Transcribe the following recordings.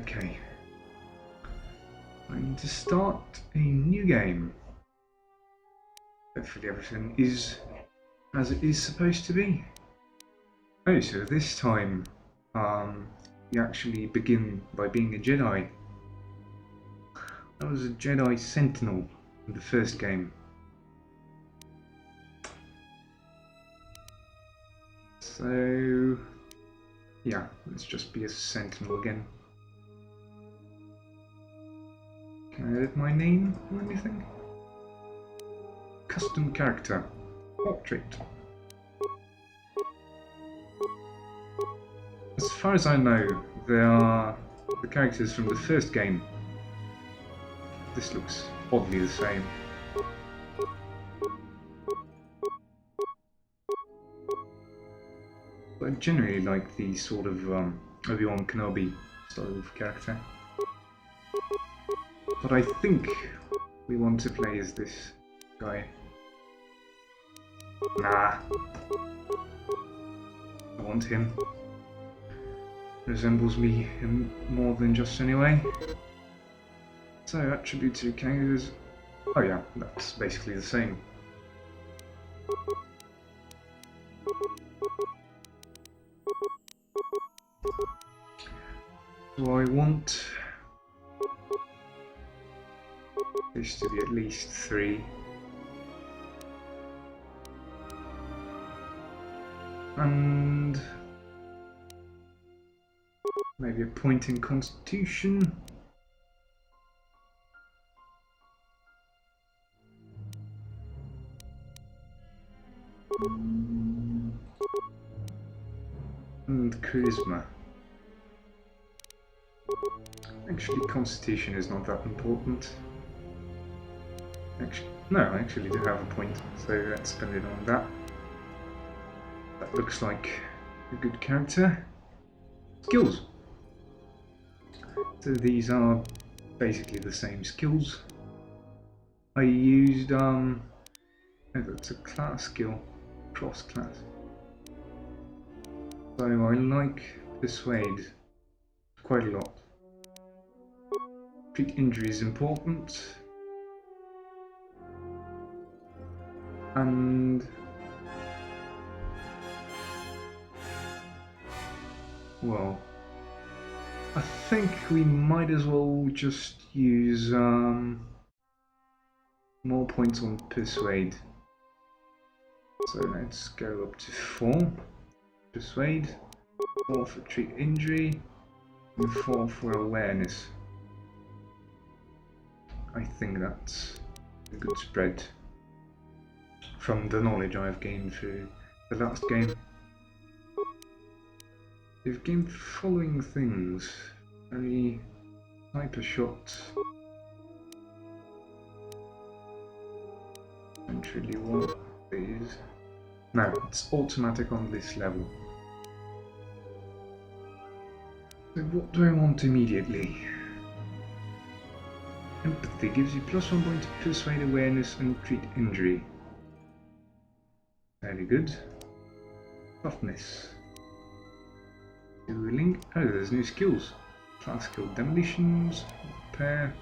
Okay. I need to start a new game. Hopefully everything is as it is supposed to be. Oh, so this time you actually begin by being a Jedi. I was a Jedi Sentinel in the first game. So yeah, let's just be a Sentinel again. Can I edit my name or anything? Custom character. Portrait. As far as I know, they are the characters from the first game. This looks oddly the same. But I generally like the sort of Obi-Wan Kenobi style of character. But I think we want to play as this guy. Nah. I want him. Resembles me more than just anyway. So attributes to characters. Oh yeah, that's basically the same. So I want this to be at least 3. And maybe a point in Constitution. And Charisma. Actually, Constitution is not that important. Actually, no, I actually do have a point, so let's spend it on that. That looks like a good character. Skills. So these are basically the same skills. I used oh, that's a class skill, cross class. So I like Persuade quite a lot. Treat injury is important. And well, I think we might as well just use more points on Persuade. So let's go up to 4. Persuade, 4 for treat injury, and 4 for awareness. I think that's a good spread from the knowledge I've gained through the last game. We've gained the following things. Very hyper shot. Don't really want these. No, it's automatic on this level. So what do I want immediately? Empathy gives you +1 point to Persuade, awareness and treat injury. Very good. Toughness. Dueling. Oh, there's new skills. Class skill demolitions, repair,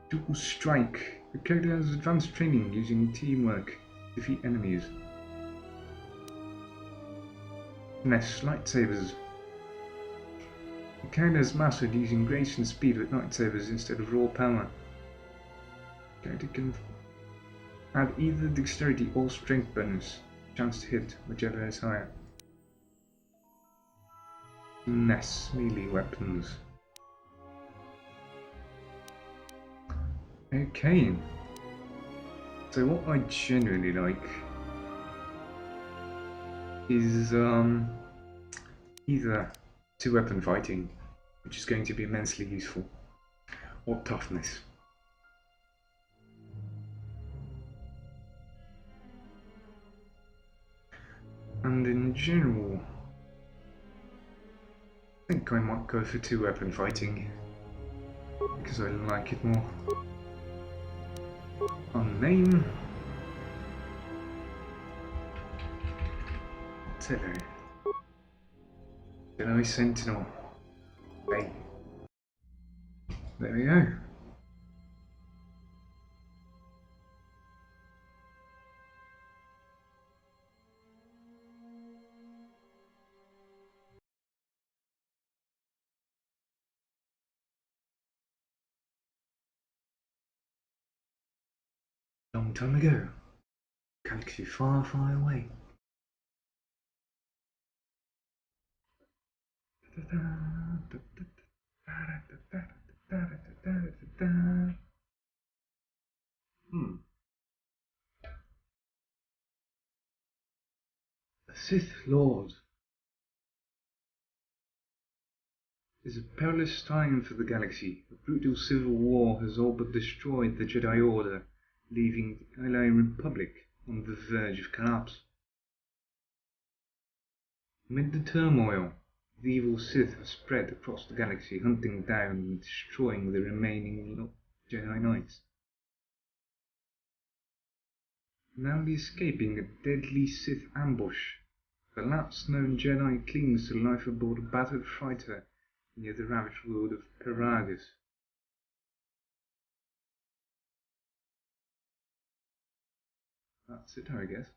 dual strike. The character has advanced training using teamwork to defeat enemies. Finesse, lightsabers. The character has mastered using grace and speed with lightsabers instead of raw power. The character can add either dexterity or strength bonus. Chance to hit, whichever is higher. Finesse, melee weapons. Okay. So what I generally like is either 2-weapon fighting, which is going to be immensely useful, or toughness. And in general, I think I might go for 2-weapon fighting, because I like it more. On name, ARTYLO. Jedi Sentinel. Hey, There we go. Long time ago. Galaxy far, far away. A Sith Lord. It is a perilous time for the galaxy. A brutal civil war has all but destroyed the Jedi Order, leaving the Alien Republic on the verge of collapse. Amid the turmoil, the evil Sith have spread across the galaxy, hunting down and destroying the remaining Jedi Knights. Narrowly escaping a deadly Sith ambush, the last known Jedi clings to life aboard a battered fighter near the ravaged world of Paragus. That's it, I guess.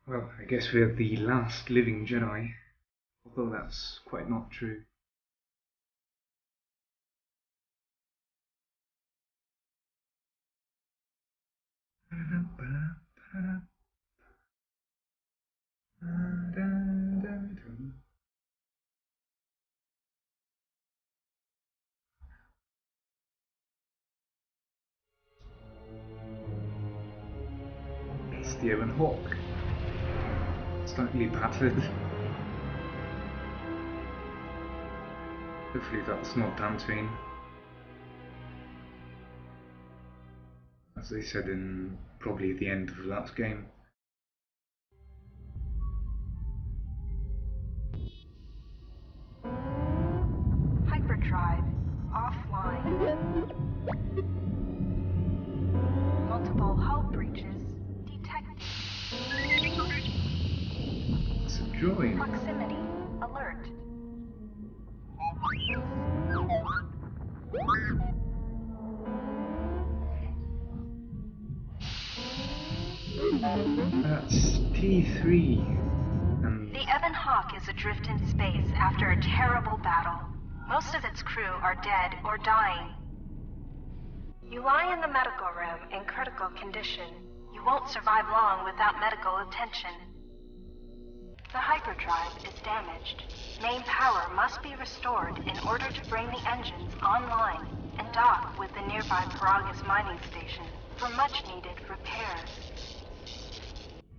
Well, I guess we're the last living Jedi, although that's quite not true. It's the Evan Hawk. Slightly battered. Hopefully that's not Dantooine. As they said in probably the end of the last game. Hyperdrive offline. Multiple hull breaches detected. It's a droid. Proximity alert. That's T3. And The Evan Hawk is adrift in space after a terrible battle. Most of its crew are dead or dying. You lie in the medical room in critical condition. You won't survive long without medical attention. The hyperdrive is damaged. Main power must be restored in order to bring the engines online and dock with the nearby Paragus mining station for much-needed repairs.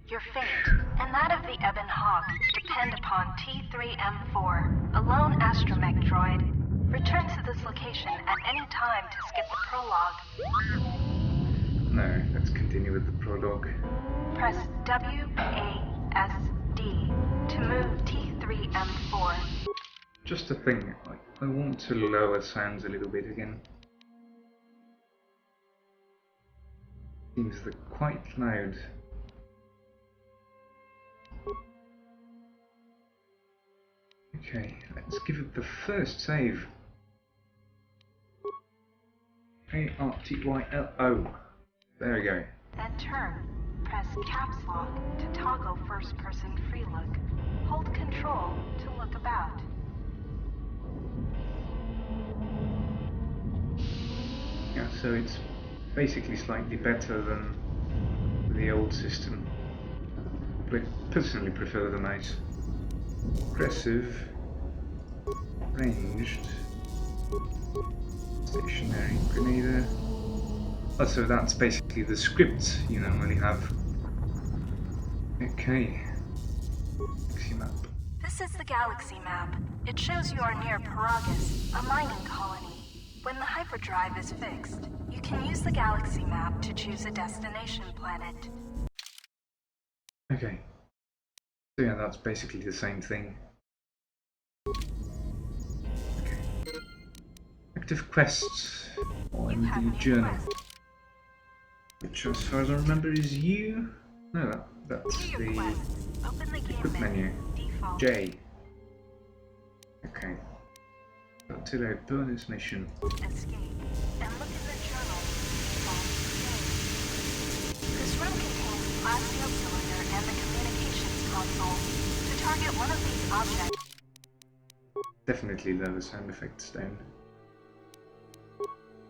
Your fate, and that of the Ebon Hawk, depend upon T3M4, a lone astromech droid. Return to this location at any time to skip the prologue. no, let's continue with the prologue. Press WASD to move T3M4. Just a thing, I want to lower sounds a little bit again. Seems they're quite loud. Okay, let's give it the first save. ARTYLO. There we go. Then turn. Press caps lock to toggle first-person free look. Hold control to look about. Yeah, so it's basically slightly better than the old system. But I personally prefer the mouse. Aggressive, ranged, stationary, grenadier. Oh, so that's basically the script you normally have. Okay. Galaxy map. This is the galaxy map. It shows you are near Paragus, a mining colony. When the hyperdrive is fixed, you can use the galaxy map to choose a destination planet. Okay. So yeah, that's basically the same thing. Okay. Active quests on the journal. Which, as far as I remember, is you. No, that's the Open the game quick menu. Default. J. Okay. ARTYLO bonus mission. Escape. And look in the journal. This room contains the blast field cylinder and the communications console. To target one of these objects. Definitely lower sound effects down.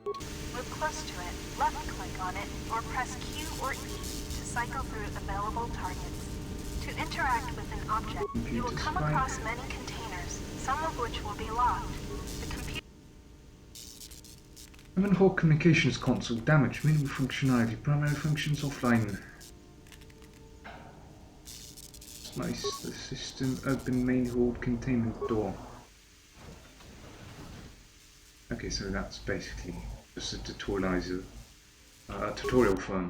Move close to it, left click on it, or press Q or E to cycle through available targets. To interact with an object, you will come across many containers, some of which will be locked. The computer... Hall communications console damaged, minimal functionality, primary functions offline. It's nice, the system open main hall containment door. Okay, so that's basically just a tutorializer, tutorial for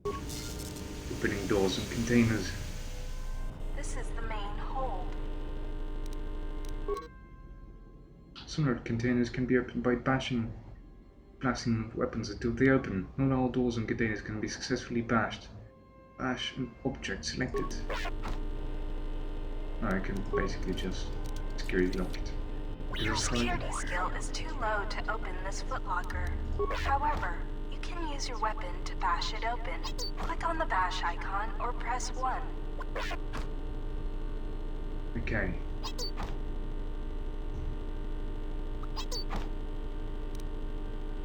opening doors and containers. This is the main hold. Some of the containers can be opened by blasting weapons until they open. Not all doors and containers can be successfully bashed. Bash an object selected. I can basically just security lock it. Your security skill is too low to open this footlocker. However, you can use your weapon to bash it open. Click on the bash icon or press 1. Okay.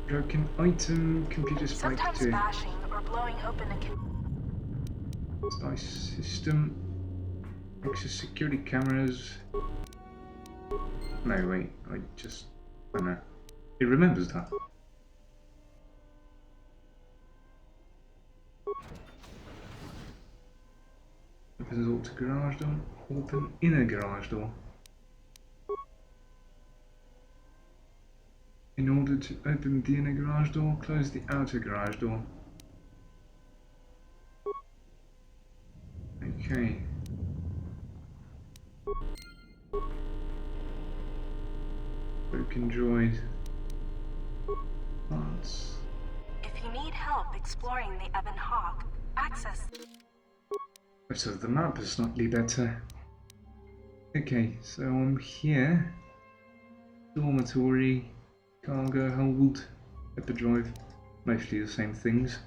Broken item, computer spike Sometimes 2. bashing or blowing open a Spice system. Access security cameras. No, wait, I don't know. It remembers that. Opens auto garage door. Open inner garage door. In order to open the inner garage door, close the outer garage door. Okay. Broken droid. Parts. If you need help exploring the Ebon Hawk, access... So the map is slightly better. Okay, so I'm here. Dormitory, cargo hold, hyperdrive, mostly the same things.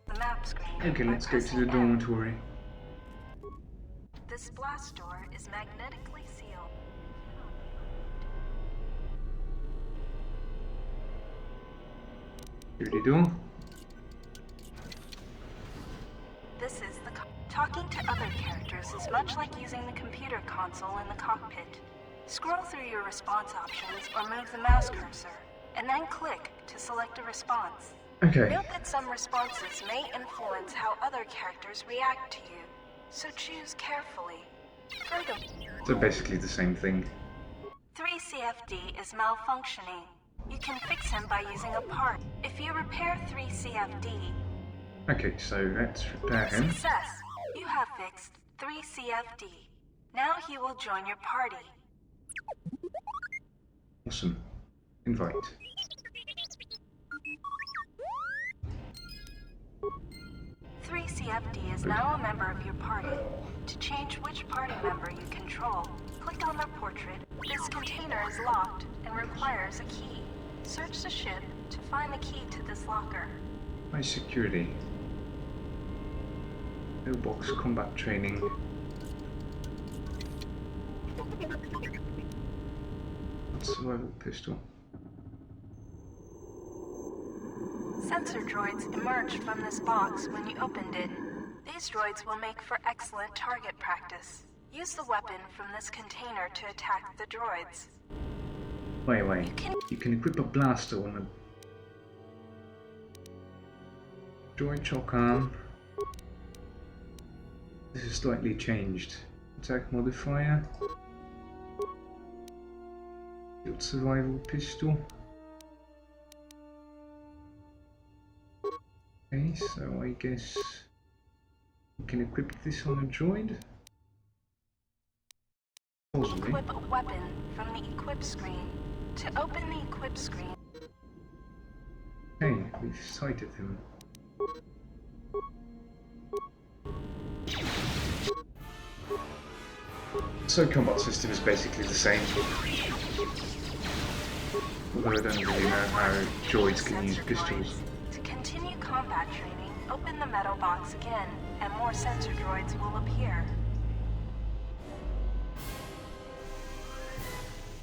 The map screen. Okay, let's go to the dormitory. This blast door is magnetically sealed. Security door. This is the... Talking to other characters is much like using the computer console in the cockpit. Scroll through your response options or move the mouse cursor, and then click to select a response. Okay. Note that some responses may influence how other characters react to you, so choose carefully. Furthermore, So basically the same thing. 3CFD is malfunctioning. You can fix him by using a part. If you repair 3CFD... Okay, so let's repair him. Success! You have fixed 3CFD. Now he will join your party. Awesome. Invite. CFD is now a member of your party. To change which party member you control, click on their portrait. This container is locked and requires a key. Search the ship to find the key to this locker. My security. Pillbox combat training. Survival pistol. Sensor droids emerged from this box when you opened it. These droids will make for excellent target practice. Use the weapon from this container to attack the droids. Wait. You can equip a blaster on a droid shock arm. This is slightly changed. Attack modifier. Field survival pistol. Okay, so I guess we can equip this on a droid. Possibly. Equip a weapon from the equip screen. To open the equip screen. Hey, we've sighted him. So combat system is basically the same. Although I don't really know how droids can use Sensor pistols. droids. To continue combat training, open the metal box again, and more sensor droids will appear.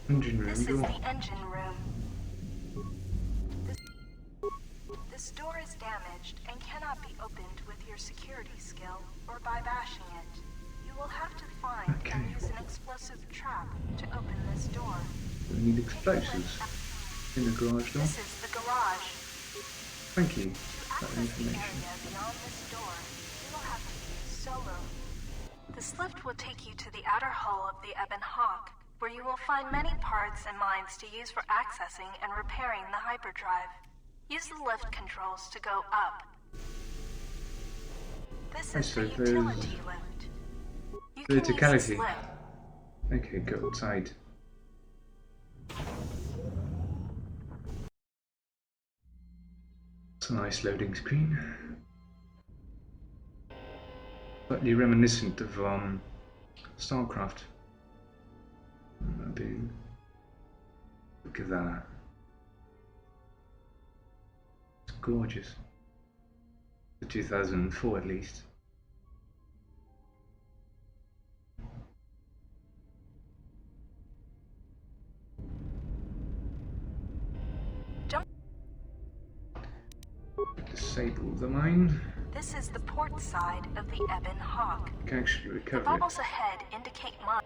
Engine room This is door. the engine room. This door is damaged and cannot be opened with your security skill or by bashing it. You will have to find and use an explosive trap to open this door. We need explosives in the garage door. This is the garage. Thank you To for that access the information. area beyond this door, you will have to use solo. This lift will take you to the outer hull of the Ebon Hawk, where you will find many parts and mines to use for accessing and repairing the hyperdrive. Use the lift controls to go up. This is so the there's utility lift. You can use verticality. this lift. Okay, go outside. It's a nice loading screen. Slightly reminiscent of StarCraft. Look at that. It's gorgeous. For 2004 at least. Disable the mine. This is the port side of the Ebon Hawk. You can actually The recover bubbles it. ahead indicate mine.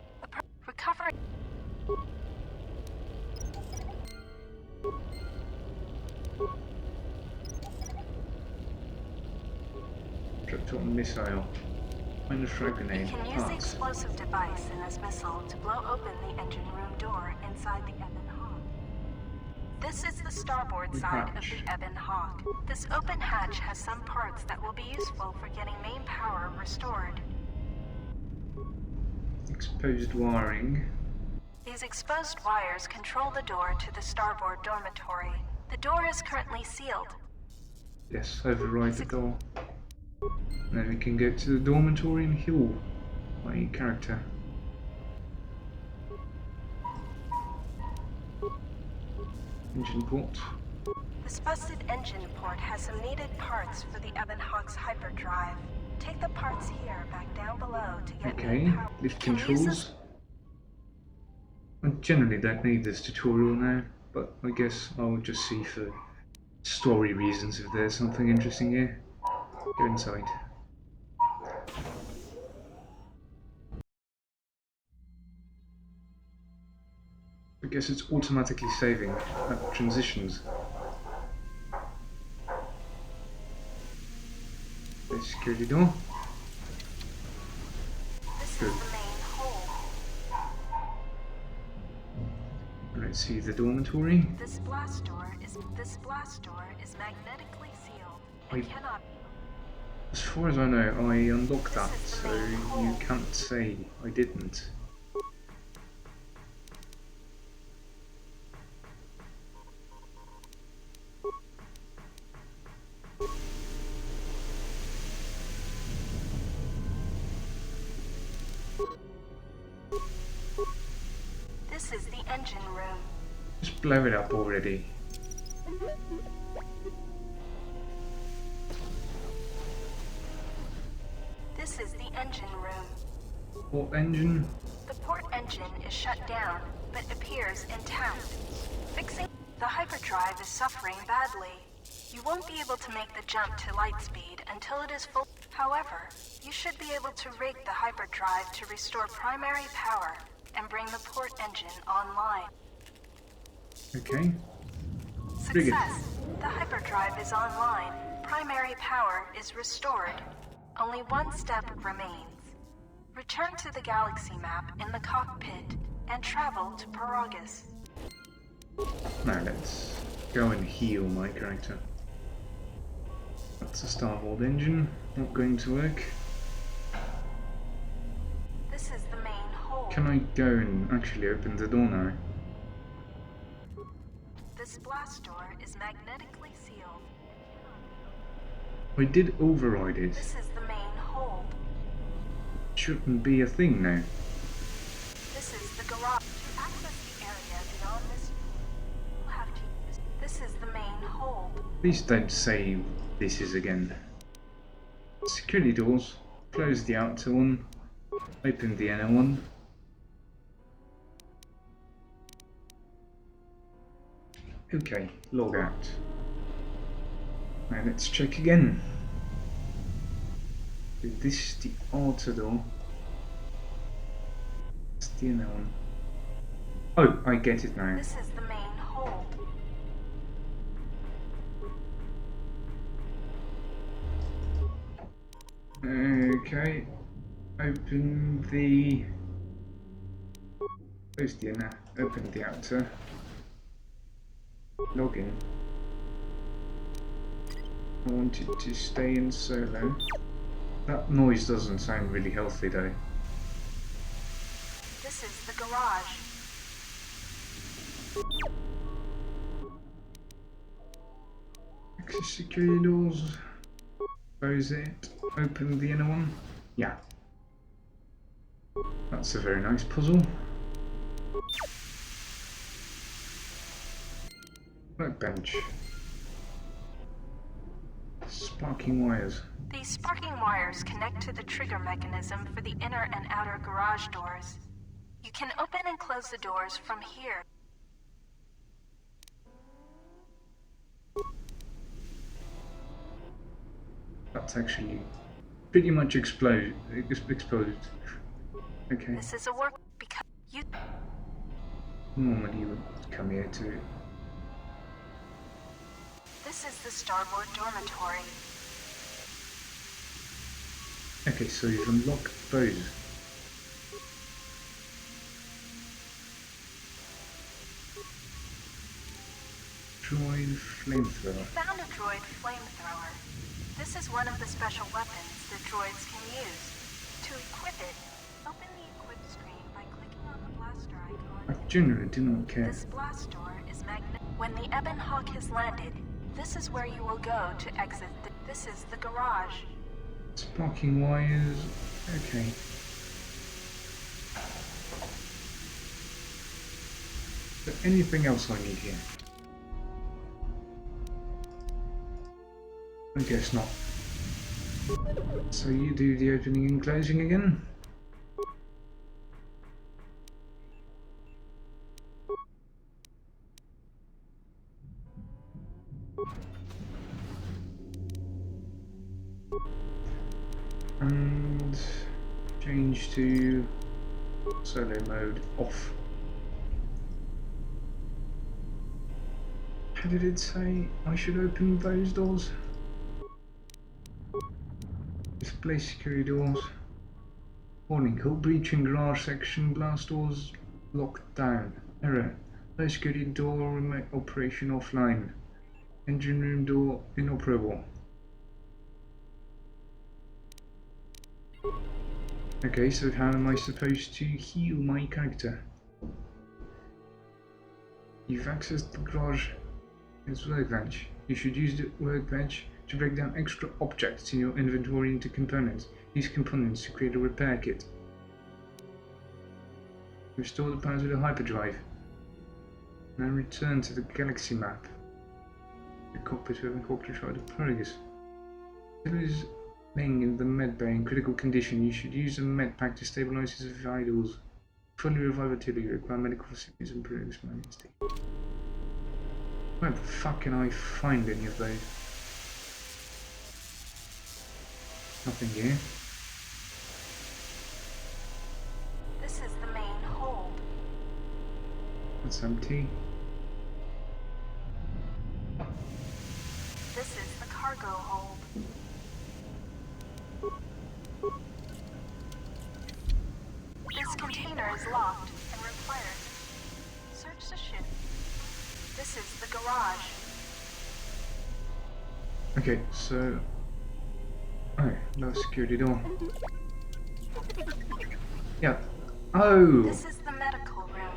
Recovery. Dropped on missile. Minus frag You grenade. can use the Parts. explosive device in this missile to blow open the engine room door inside the Ebon Hawk. This is the starboard side of Hatch. the Ebon Hawk. This open hatch has some parts that will be useful for getting main power restored. Exposed wiring. These exposed wires control the door to the starboard dormitory. The door is currently sealed. Yes, override the door. And then we can go to the dormitory and heal my character. Engine port. This busted engine port has some needed parts for the Ebon Hawk's hyperdrive. Take the parts here back down below to get Okay, main power. lift You can use controls. I generally don't need this tutorial now, but I guess I'll just see for story reasons if there's something interesting here. Go inside. I guess it's automatically saving at transitions. The security door. This Good. is the main hole. Let's see the dormitory. This blast door is magnetically sealed and I- cannot. As far as I know, I unlocked that, so you can't say I didn't. This is the engine room. Just blow it up already. This is the engine room. What engine? The port engine is shut down, but appears intact. Fixing the hyperdrive is suffering badly. You won't be able to make the jump to light speed until it is full. However, you should be able to rig the hyperdrive to restore primary power and bring the port engine online. Okay. Rig it. Success! The hyperdrive is online. Primary power is restored. Only one step remains. Return to the galaxy map in the cockpit and travel to Paragus. Now let's go and heal my character. That's a starboard engine. Not going to work. This is the main hole. Can I go and actually open the door now? This blast door is magnetically sealed. I did override it. This is the main hold. Shouldn't be a thing now. This is the garage. To access the area beyond this, you'll have to This is the main hold. Please don't say this is again. Security doors. Close the outer one. Open the inner one. Okay, log out. Now let's check again. This is the ARTYLO. It's the inner one. Oh, I get it now. This is the main hold. Okay. Open the... Close the inner. Open the outer. Log in. I want it to stay in solo. That noise doesn't sound really healthy though. This is the garage. Access security doors. Close it. Open the inner one. Yeah. That's a very nice puzzle. Workbench. Sparking wires. These sparking wires connect to the trigger mechanism for the inner and outer garage doors. You can open and close the doors from here. That's actually pretty much exposed. Okay. This is a work because you. Normally you would come here to... This is the starboard dormitory. Okay, so you've unlocked those. Droid flamethrower. Found a droid flamethrower. This is one of the special weapons that droids can use. To equip it, open the equip screen by clicking on the blaster icon. I generally do not care. This blast door is magnetic. When the Ebon Hawk has landed, this is where you will go to exit. This is the garage. Sparking wires. Okay. Is there anything else I need here? I guess not. So you do the opening and closing again? And change to solo mode off. How did it say I should open those doors? Display security doors. Warning, hull breach in garage section, blast doors locked down. Error. Low security door remote operation offline. Engine room door inoperable. Okay, so how am I supposed to heal my character? You've accessed the garage as workbench. You should use the workbench to break down extra objects in your inventory into components. Use components to create a repair kit. Restore the power to the hyperdrive. Now return to the galaxy map. The cockpit of helicopter tried to progress. It is laying in the med bay in critical condition. You should use a med pack to stabilize his vitals. Fully revive ARTYLO. You require medical facilities and progress majesty. Where the fuck can I find any of those? Nothing here. This is the main hold. That's empty. This is the cargo hold. This container is locked and requires search the ship. This is the garage. Okay, so... Oh, no security door. Yeah. Oh! This is the medical room.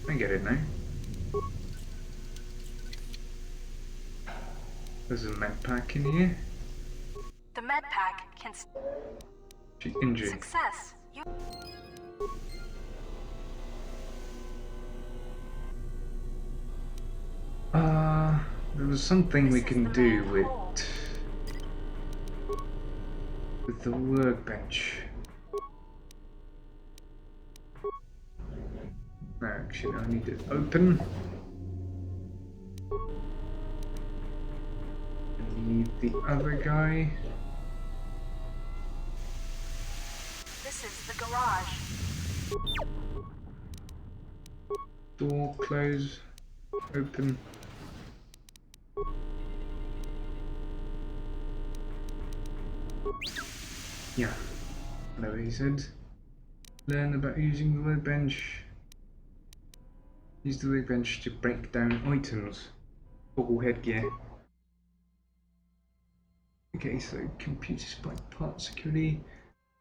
I get it now. There's a med pack in here. The med pack can She's injured. success. You There was something we can do with the workbench. No, actually, I need it open. I need the other guy. This is the garage. Door close, open. Yeah, whatever he said. Learn about using the workbench. Use the workbench to break down items. Toggle headgear. Okay, so computer spike part security.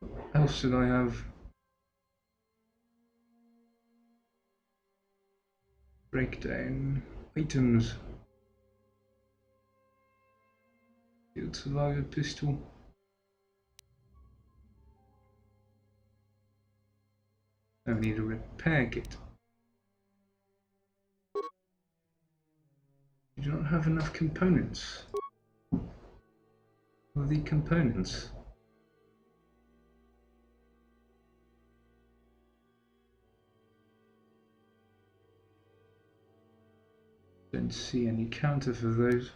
What else did I have? Break down items. Field survivor pistol. I need a repair kit. You do not have enough components. What are the components? Don't see any counter for those.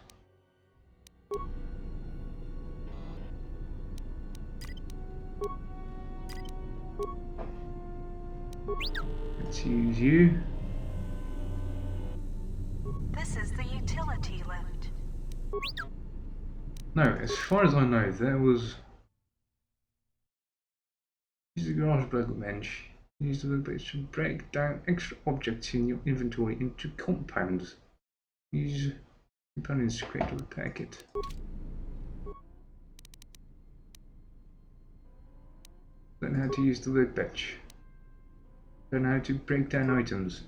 Let's use you. This is the utility lift. No, as far as I know, there was. Use the garage workbench. Use the workbench to break down extra objects in your inventory into compounds. Use components to create a repair kit. Learn how to use the workbench. Learn how to break down items.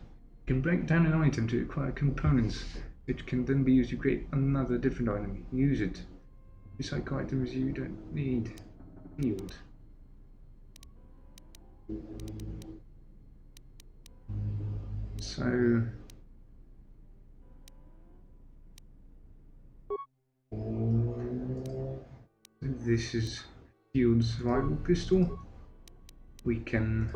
You can break down an item to acquire components, which can then be used to create another different item. Use it. Recycle items you don't need. Field. So this is field survival pistol. We can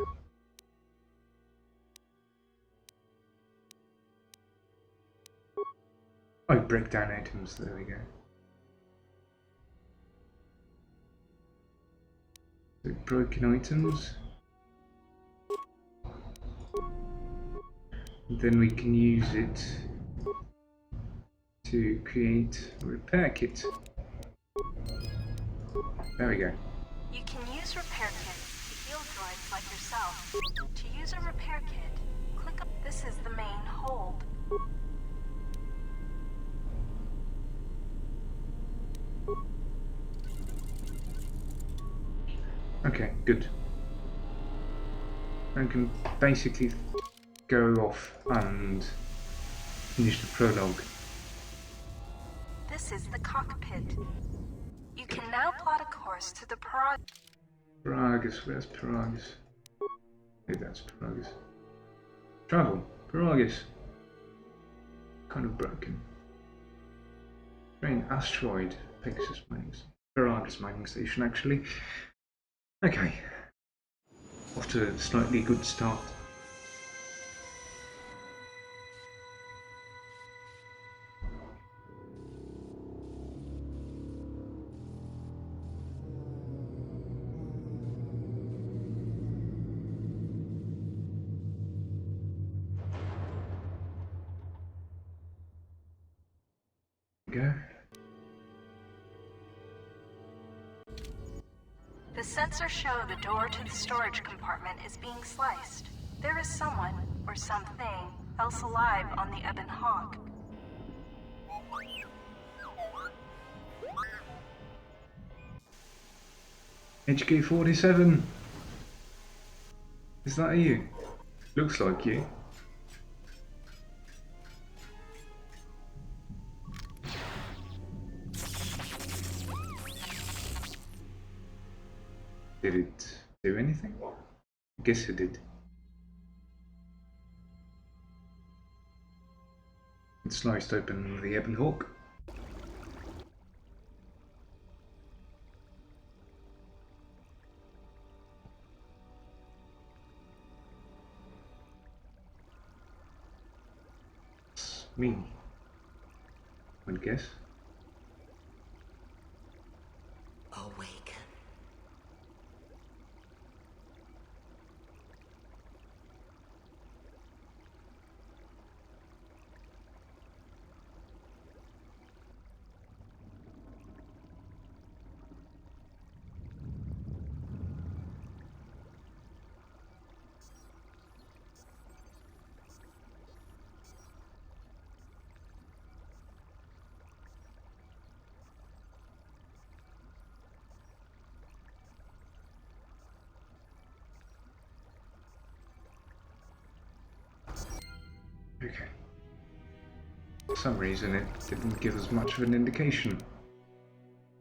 break down items, there we go. So broken items. Then we can use it to create a repair kit. There we go. You can use repair kits to heal droids like yourself. To use a repair kit, click up. This is the main hold. Okay, good. I can basically go off and finish the prologue. This is the cockpit. You can now plot a course to the Paragus, where's Paragus? Maybe that's Paragus. Travel, Paragus. Kind of broken. Train asteroid, Pegasus mining station. Paragus mining station, actually. Okay. Off to a slightly good start. Go. The sensors show the door to the storage compartment is being sliced. There is someone, or something, else alive on the Ebon Hawk. HK-47. Is that you? Looks like you. Did it do anything? I guess it did. and sliced open the Ebon Hawk. It's me, I would guess. Awaken. Okay. For some reason it didn't give us much of an indication.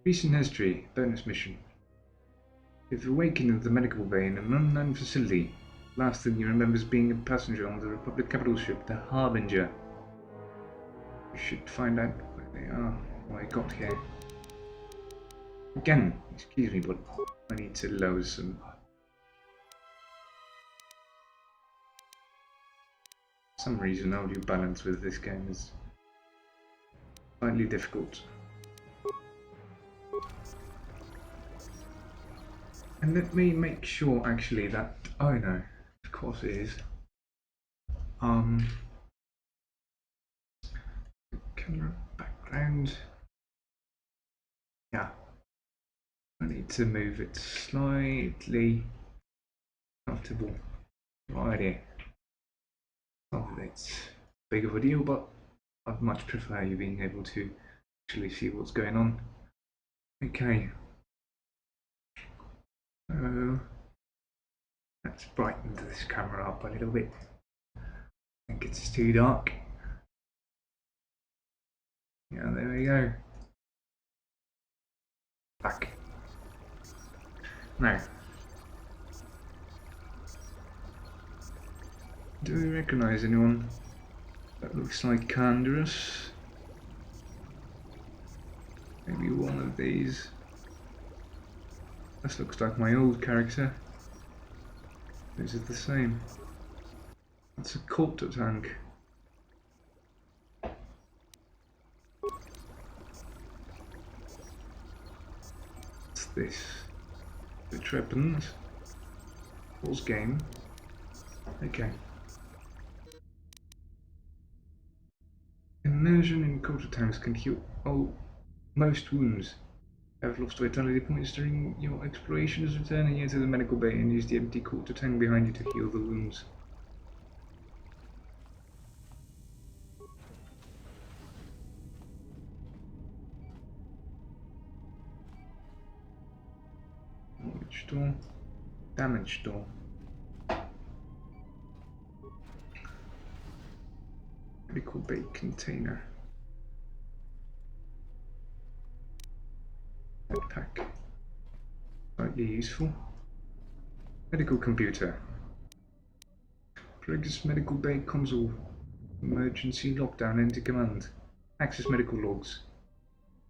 Recent history, bonus mission. You've awakened in the medical bay in an unknown facility. Last thing you remember is being a passenger on the Republic capital ship, the Harbinger. You should find out where they are, how I got here. Again, excuse me, but I need to lower some. For some reason, audio balance with this game is slightly difficult. And let me make sure actually that, oh no, of course it is. Camera background. Yeah. I need to move it slightly comfortable. Right here. Not that it's big of a deal, but I'd much prefer you being able to actually see what's going on. Okay. Let's brighten this camera up a little bit. I think it's too dark. Yeah, there we go. Back. Now, do we recognise anyone that looks like Canderous? Maybe one of these. This looks like my old character. Is it the same? That's a KotOR tank. What's this? Which weapons? Pause game. Okay. Immersion in KotOR tanks can heal most wounds. Have lost vitality points during your explorations. Returning into the medical bay and use the empty KotOR tank behind you to heal the wounds. Knowledge door. Damage door. Medical bay container. Backpack. Slightly useful. Medical computer. Preggers medical bay console. Emergency lockdown enter command. Access medical logs.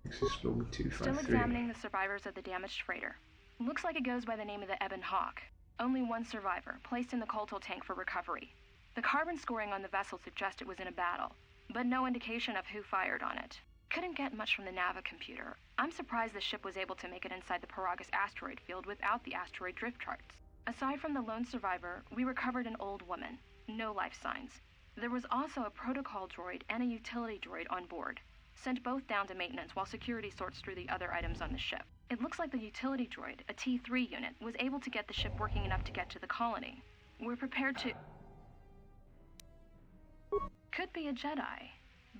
Access log 253. Still examining the survivors of the damaged freighter. Looks like it goes by the name of the Ebon Hawk. Only one survivor, placed in the KotOR tank for recovery. The carbon scoring on the vessel suggests it was in a battle, but no indication of who fired on it. Couldn't get much from the Nava computer. I'm surprised the ship was able to make it inside the Paragus asteroid field without the asteroid drift charts. Aside from the lone survivor, we recovered an old woman. No life signs. There was also a protocol droid and a utility droid on board. Sent both down to maintenance while security sorts through the other items on the ship. It looks like the utility droid, a T3 unit, was able to get the ship working enough to get to the colony. We're prepared to... Could be a Jedi,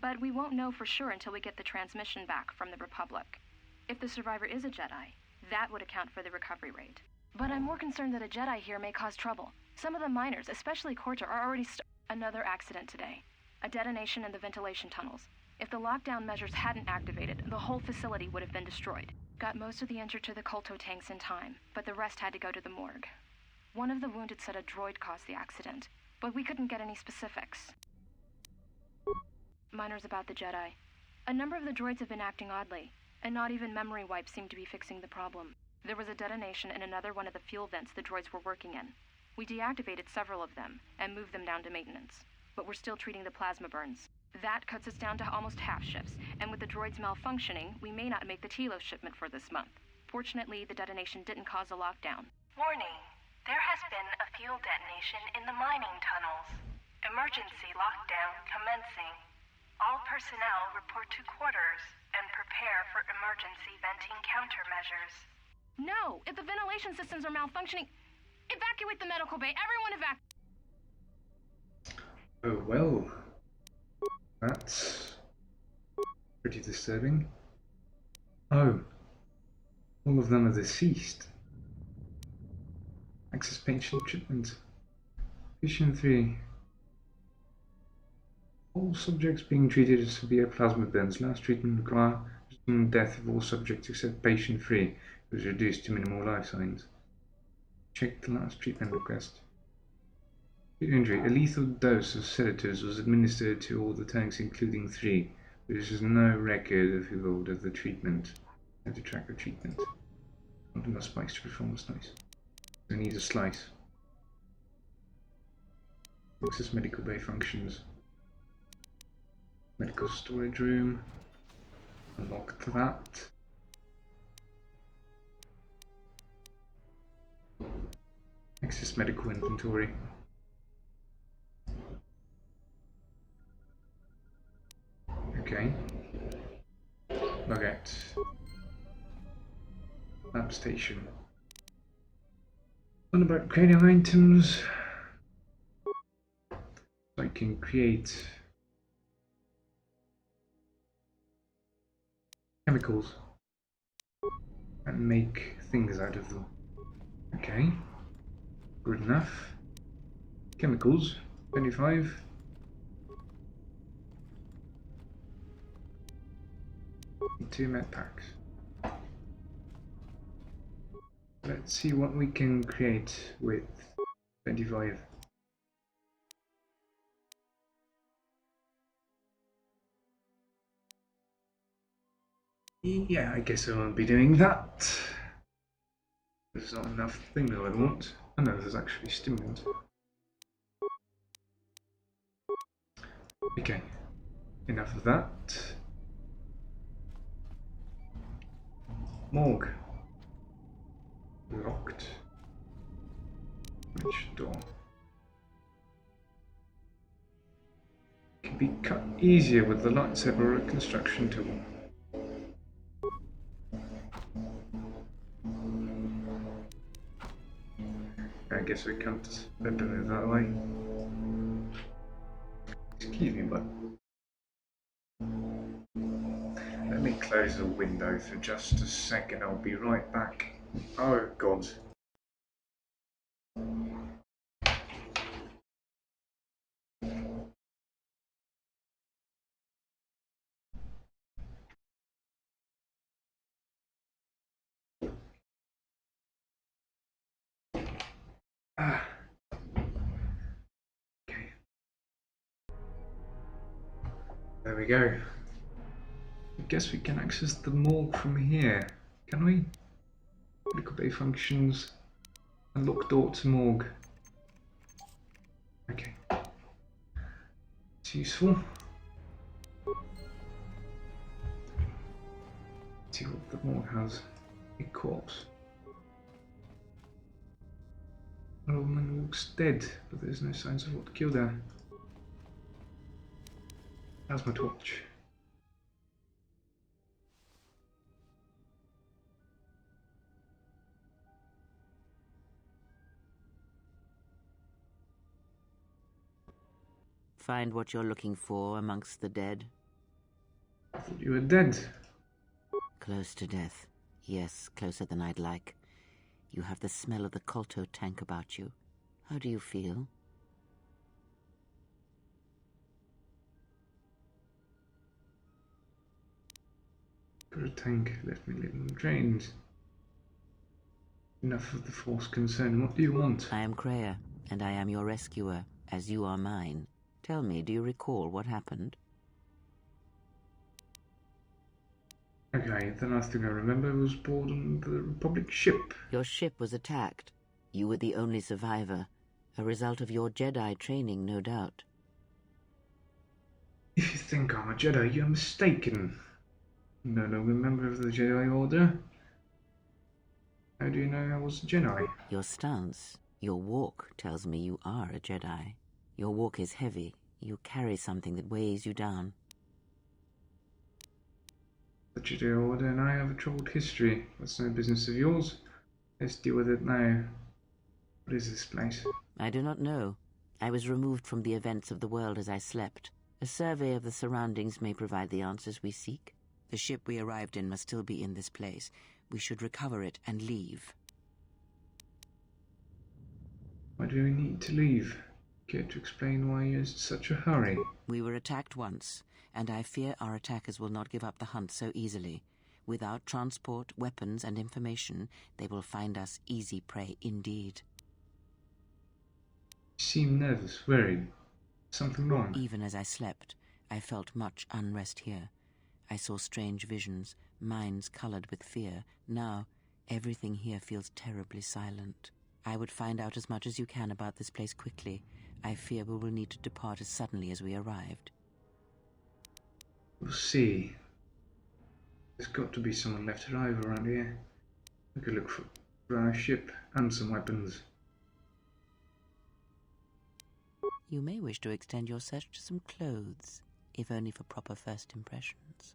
but we won't know for sure until we get the transmission back from the Republic. If the survivor is a Jedi, that would account for the recovery rate. But I'm more concerned that a Jedi here may cause trouble. Some of the miners, especially KotOR, are already Another accident today. A detonation in the ventilation tunnels. If the lockdown measures hadn't activated, the whole facility would have been destroyed. Got most of the injured to the KotOR tanks in time, but the rest had to go to the morgue. One of the wounded said a droid caused the accident, but we couldn't get any specifics. Miner's about the Jedi. A number of the droids have been acting oddly, and not even memory wipes seem to be fixing the problem. There was a detonation in another one of the fuel vents the droids were working in. We deactivated several of them and moved them down to maintenance, but we're still treating the plasma burns. That cuts us down to almost half shifts, and with the droids malfunctioning, we may not make the ARTYLO shipment for this month. Fortunately, the detonation didn't cause a lockdown. Warning. There has been a fuel detonation in the mining tunnels. Emergency lockdown commencing. All personnel report to quarters and prepare for emergency venting countermeasures. No! If the ventilation systems are malfunctioning, evacuate the medical bay! Everyone evacuate! Oh well. That's pretty disturbing. Oh. All of them are deceased. Access patient treatment. Patient 3. All subjects being treated as severe plasma burns. Last treatment required death of all subjects except patient 3, who was reduced to minimal life signs. Check the last treatment request. Injury. A lethal dose of sedatives was administered to all the tanks, including 3. There is no record of who ordered the treatment. How to track the treatment. Not enough spikes to perform a slice. We need a slice. Access medical bay functions. Medical storage room. Unlock that. Access medical inventory. Okay. Log out. Lab station. What about creating items? I can create chemicals and make things out of them. Okay. Good enough. Chemicals. 25. And 2 med packs. Let's see what we can create with 25. Yeah, I guess I won't be doing that. There's not enough thing that I want. Oh no, there's actually stimulant. Okay, enough of that. Morgue. Locked. Which door? Can be cut easier with the lightsaber reconstruction tool. I guess we can't open it that way. Excuse me, but let me close the window for just a second. I'll be right back. Oh God. Okay. There we go. I guess we can access the morgue from here. Can we? Medical bay functions. Unlock door to morgue. Okay. It's useful. Let's see what the morgue has. A corpse. The woman looks dead, but there's no signs of what killed her. Plasma torch. Find what you're looking for amongst the dead? I thought you were dead. Close to death. Yes, closer than I'd like. You have the smell of the KotOR tank about you. How do you feel? Got a tank left me little drained. Enough of the Force concern. What do you want? I am KotOR, and I am your rescuer, as you are mine. Tell me, do you recall what happened? Okay, the last thing I remember was board on the Republic ship. Your ship was attacked. You were the only survivor. A result of your Jedi training, no doubt. If you think I'm a Jedi, you're mistaken. I'm no longer a member of the Jedi Order. How do you know I was a Jedi? Your stance, your walk tells me you are a Jedi. Your walk is heavy. You carry something that weighs you down. The Jedi Order and I have a troubled history. That's no business of yours. Let's deal with it now. What is this place? I do not know. I was removed from the events of the world as I slept. A survey of the surroundings may provide the answers we seek. The ship we arrived in must still be in this place. We should recover it and leave. Why do we need to leave? Care to explain why you're in such a hurry? We were attacked once, and I fear our attackers will not give up the hunt so easily. Without transport, weapons, and information, they will find us easy prey indeed. You seem nervous, worried. Something wrong? Even as I slept, I felt much unrest here. I saw strange visions, minds colored with fear. Now, everything here feels terribly silent. I would find out as much as you can about this place quickly. I fear we will need to depart as suddenly as we arrived. We'll see. There's got to be someone left alive around here. We could look for our ship and some weapons. You may wish to extend your search to some clothes, if only for proper first impressions.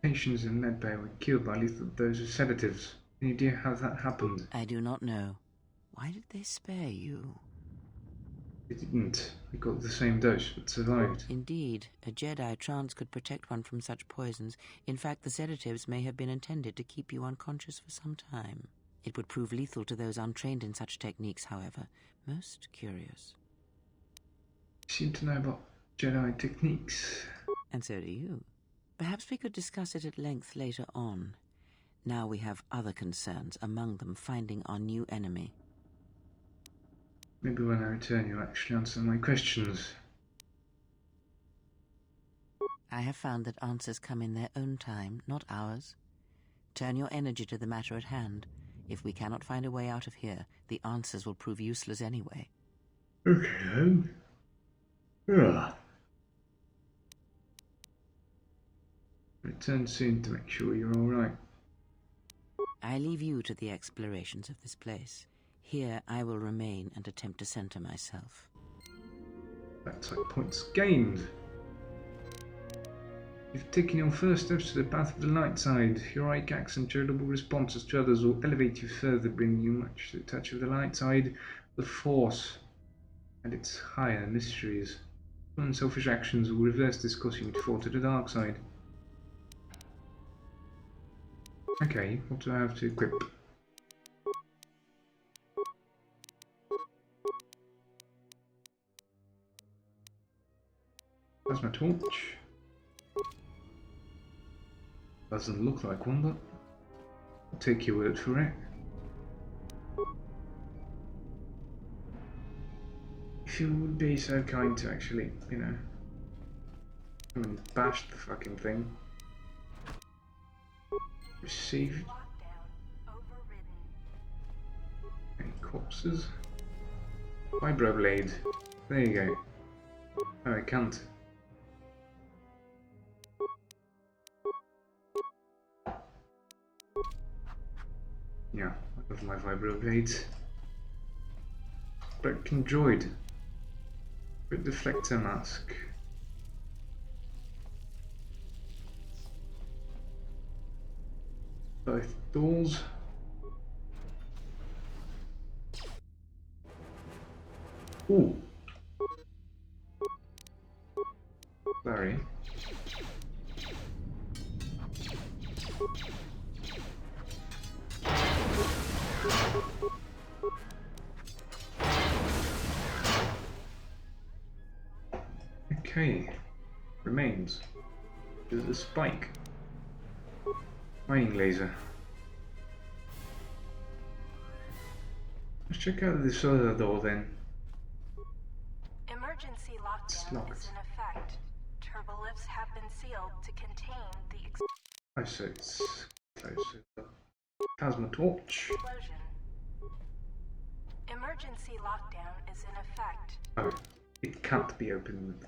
Patients in medbay were killed by lethal doses of sedatives. Any idea how that happened? I do not know. Why did they spare you? They didn't. I got the same dose, but survived. Indeed, a Jedi trance could protect one from such poisons. In fact, the sedatives may have been intended to keep you unconscious for some time. It would prove lethal to those untrained in such techniques, however. Most curious. You seem to know about Jedi techniques. And so do you. Perhaps we could discuss it at length later on. Now we have other concerns, among them finding our new enemy. Maybe when I return you'll actually answer my questions. I have found that answers come in their own time, not ours. Turn your energy to the matter at hand. If we cannot find a way out of here, the answers will prove useless anyway. Okay then. Return soon to make sure you're alright. I leave you to the explorations of this place. Here I will remain and attempt to center myself. That's like points gained. You've taken your first steps to the path of the light side. Your acts and charitable responses to others will elevate you further, bringing you much to the touch of the light side, the Force, and its higher mysteries. Unselfish actions will reverse this, causing you to fall to the dark side. Okay, what do I have to equip? That's my torch. Doesn't look like one, but I'll take your word for it. If you would be so kind to actually, you know, come and bash the fucking thing. Receive. Any corpses? Vibroblade. There you go. Oh, I can't. Yeah, I love my vibroblades. Broken droid. With deflector mask. Both doors. Ooh. Sorry. Okay. Remains. There's a spike. Mining laser. Let's check out this other door then. Emergency lockdown Locked. is in effect. Turbolifts have been sealed to contain the Oh, so it's closer. Plasma torch. explosion. Emergency lockdown is in effect. Oh, it can't be opened.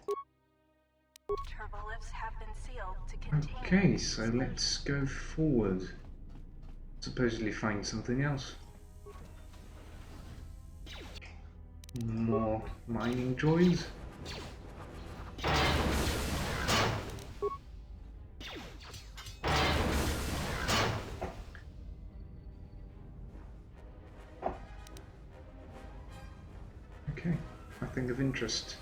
Turbolifts have been sealed to contain. Okay, so let's go forward. Supposedly find something else. More mining droids. Okay, nothing of interest.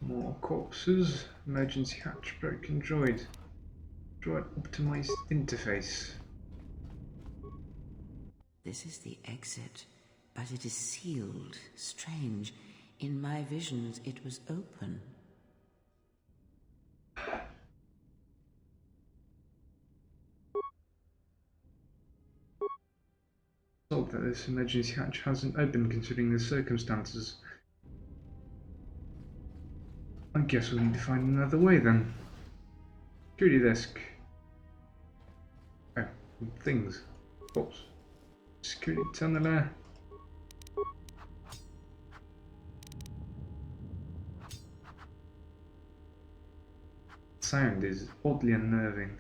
More corpses. Emergency hatch, broken droid. Droid optimized interface. This is the exit, but it is sealed. Strange. In my visions, it was open. Thought that this emergency hatch hasn't opened considering the circumstances. I guess we'll need to find another way then. Security desk. Oh, things. Of course. Security tunneler. Sound is oddly unnerving.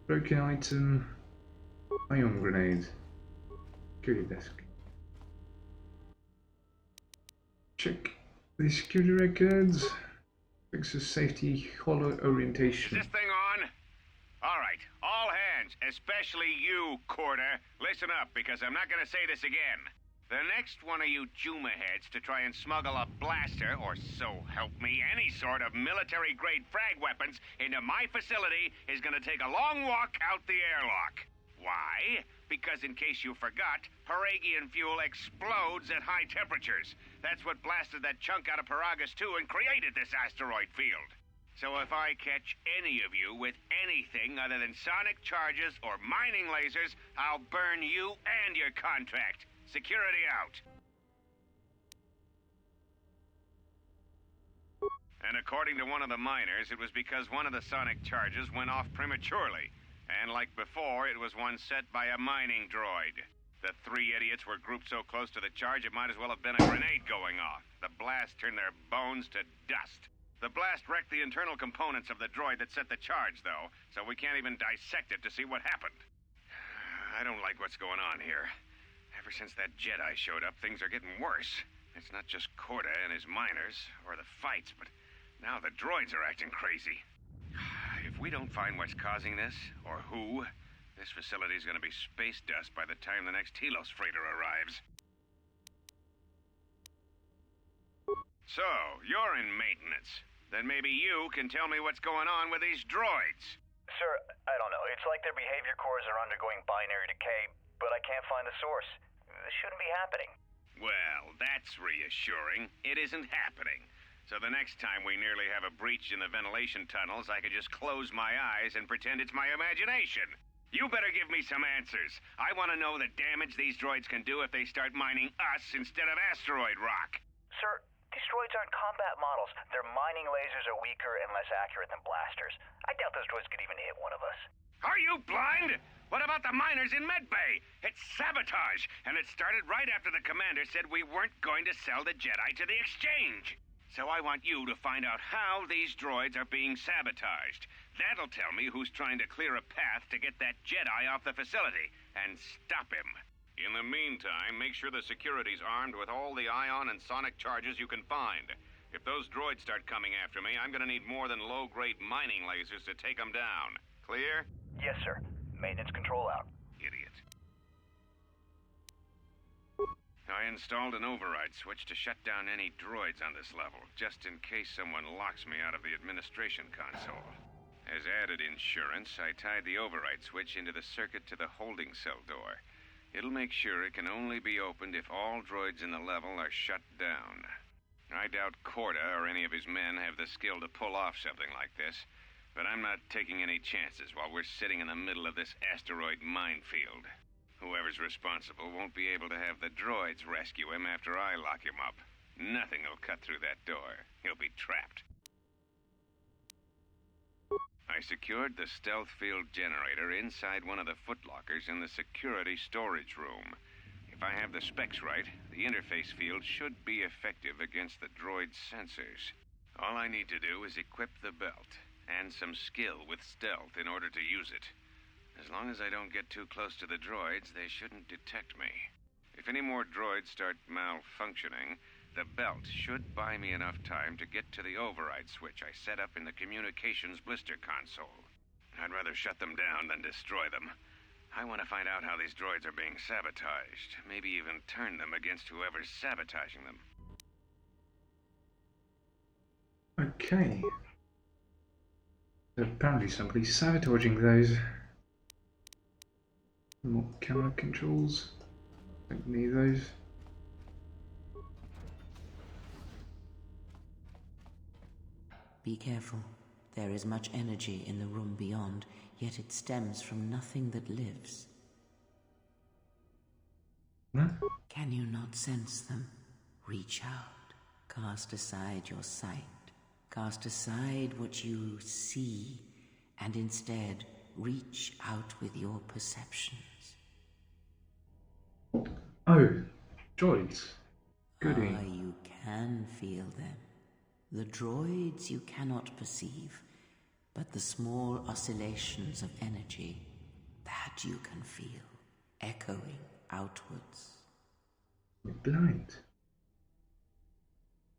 Broken item. Ion grenade. Security desk. Check the security records. Fixes safety hollow orientation. Is this thing on? Alright, all hands, especially you, KotOR. Listen up, because I'm not gonna say this again. The next one of you Juma heads to try and smuggle a blaster, or so help me, any sort of military-grade frag weapons into my facility is gonna take a long walk out the airlock. Why? Because in case you forgot, Paragian fuel explodes at high temperatures. That's what blasted that chunk out of Paragus 2 and created this asteroid field. So if I catch any of you with anything other than sonic charges or mining lasers, I'll burn you and your contract. Security out. And according to one of the miners, it was because one of the sonic charges went off prematurely. And like before, it was one set by a mining droid. The three idiots were grouped so close to the charge it might as well have been a grenade going off. The blast turned their bones to dust. The blast wrecked the internal components of the droid that set the charge, though, so we can't even dissect it to see what happened. I don't like what's going on here. Ever since that Jedi showed up, things are getting worse. It's not just KotOR and his miners, or the fights, but now the droids are acting crazy. If we don't find what's causing this, or who, this facility's gonna be space dust by the time the next Telos freighter arrives. So, you're in maintenance. Then maybe you can tell me what's going on with these droids. Sir, I don't know. It's like their behavior cores are undergoing binary decay, but I can't find the source. This shouldn't be happening. Well, that's reassuring. It isn't happening. So the next time we nearly have a breach in the ventilation tunnels, I could just close my eyes and pretend it's my imagination. You better give me some answers. I want to know the damage these droids can do if they start mining us instead of asteroid rock. Sir, these droids aren't combat models. Their mining lasers are weaker and less accurate than blasters. I doubt those droids could even hit one of us. Are you blind? What about the miners in Medbay? It's sabotage, and it started right after the commander said we weren't going to sell the Jedi to the exchange. So I want you to find out how these droids are being sabotaged. That'll tell me who's trying to clear a path to get that Jedi off the facility and stop him. In the meantime, make sure the security's armed with all the ion and sonic charges you can find. If those droids start coming after me, I'm gonna need more than low-grade mining lasers to take them down. Clear? Yes, sir. Maintenance control out. Idiot. I installed an override switch to shut down any droids on this level, just in case someone locks me out of the administration console. As added insurance, I tied the override switch into the circuit to the holding cell door. It'll make sure it can only be opened if all droids in the level are shut down. I doubt KotOR or any of his men have the skill to pull off something like this, but I'm not taking any chances while we're sitting in the middle of this asteroid minefield. Whoever's responsible won't be able to have the droids rescue him after I lock him up. Nothing will cut through that door. He'll be trapped. I secured the stealth field generator inside one of the footlockers in the security storage room. If I have the specs right, the interface field should be effective against the droid's sensors. All I need to do is equip the belt, and some skill with stealth in order to use it. As long as I don't get too close to the droids, they shouldn't detect me. If any more droids start malfunctioning, the belt should buy me enough time to get to the override switch I set up in the communications blister console. I'd rather shut them down than destroy them. I want to find out how these droids are being sabotaged, maybe even turn them against whoever's sabotaging them. Okay. So apparently somebody's sabotaging those. More camera controls. Don't need those. Be careful. There is much energy in the room beyond, yet it stems from nothing that lives. Huh? Can you not sense them? Reach out. Cast aside your sight. Cast aside what you see, and instead reach out with your perceptions. Oh, droids. Goody. You can feel them. The droids you cannot perceive, but the small oscillations of energy, that you can feel, echoing outwards. You're blind.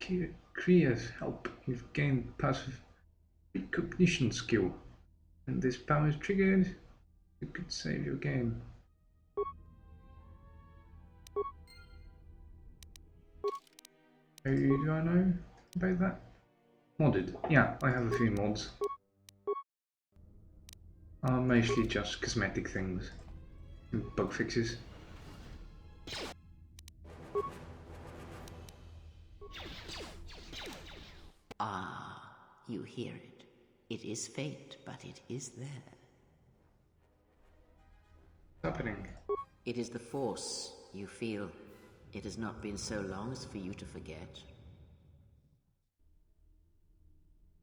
Kriya's help. You've gained passive recognition skill. And this power is triggered. You could save your game. Do I know about that? Modded. Yeah, I have a few mods. Mostly just cosmetic things and bug fixes. Ah, you hear it. It is faint, but it is there. What's happening? It is the Force, you feel. It has not been so long as for you to forget.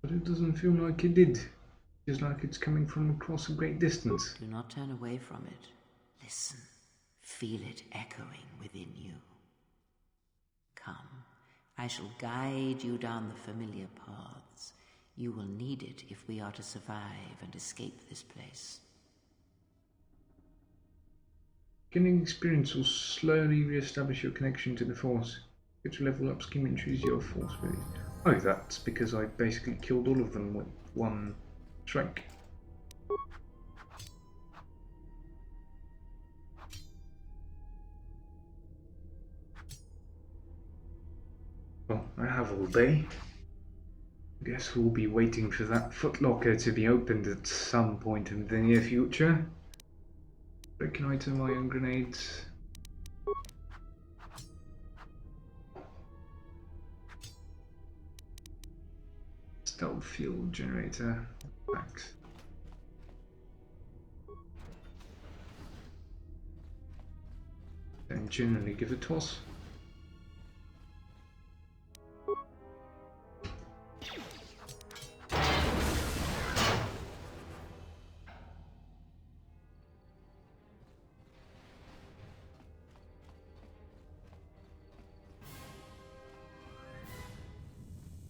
But it doesn't feel like it did. Just like it's coming from across a great distance. Do not turn away from it. Listen. Feel it echoing within you. Come. I shall guide you down the familiar paths. You will need it if we are to survive and escape this place. Gaining experience will slowly re-establish your connection to the Force. Get to level up, scheme and choose your Force abilities. Oh, that's because I basically killed all of them with one strike. Well, I have all day. I guess we'll be waiting for that footlocker to be opened at some point in the near future. Break an item, ion grenades. Stealth field generator. Max. Don't generally give a toss.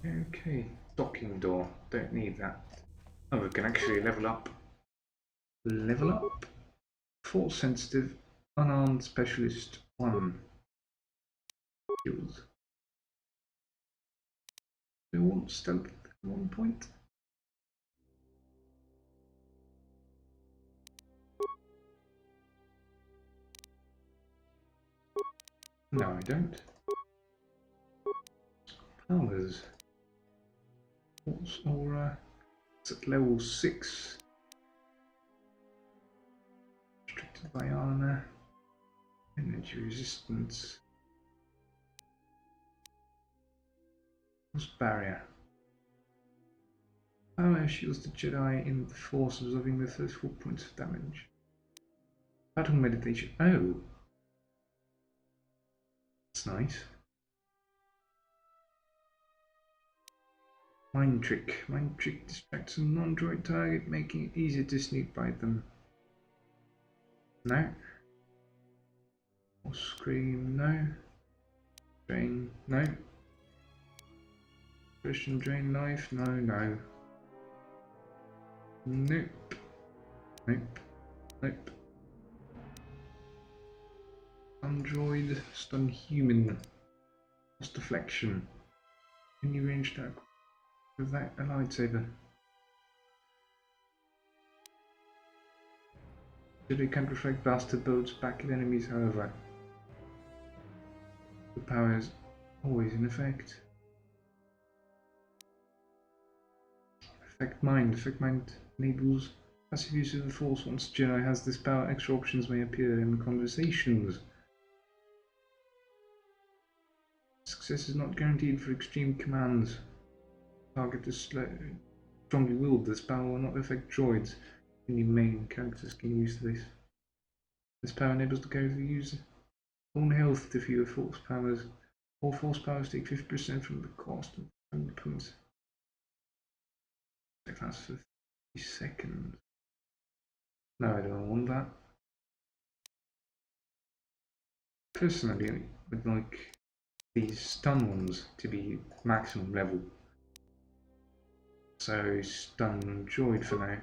Okay, docking door. Don't need that. Oh, we can actually level up. Level up. Force sensitive, unarmed specialist 1. Skills. Do you want stealth at 1 point? No, I don't. Powers. Force aura. It's at level 6. Restricted by armor. Energy resistance. Force barrier. Power shields the Jedi in the Force, absorbing the first 4 points of damage. Battle meditation. Oh! That's nice. Mind trick. Mind trick distracts a non-droid target, making it easier to sneak by them. No. Or scream, no. Drain, no. Christian drain knife, no, no. Nope. Nope. Nope. Android, stun human. Lost deflection. Can you range that without a lightsaber? They can't reflect bastard builds back at enemies, however. The power is always in effect. Effect mind. Effect mind enables passive use of the Force. Once Jedi has this power, extra options may appear in conversations. Success is not guaranteed for extreme commands. Target is strongly willed. This power will not affect droids. Only main characters can use this. This power enables the character to use own health to fewer force powers. All force powers take 50% from the cost of points. It lasts for 30 seconds. No, I don't want that. Personally, I would like these stun ones to be maximum level. So stun droid for now.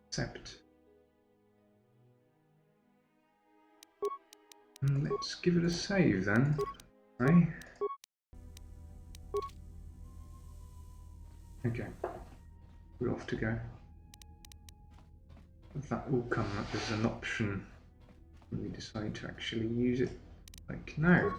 Accept. Let's give it a save then, eh? Okay, we're off to go. That will come up as an option when we decide to actually use it, like now.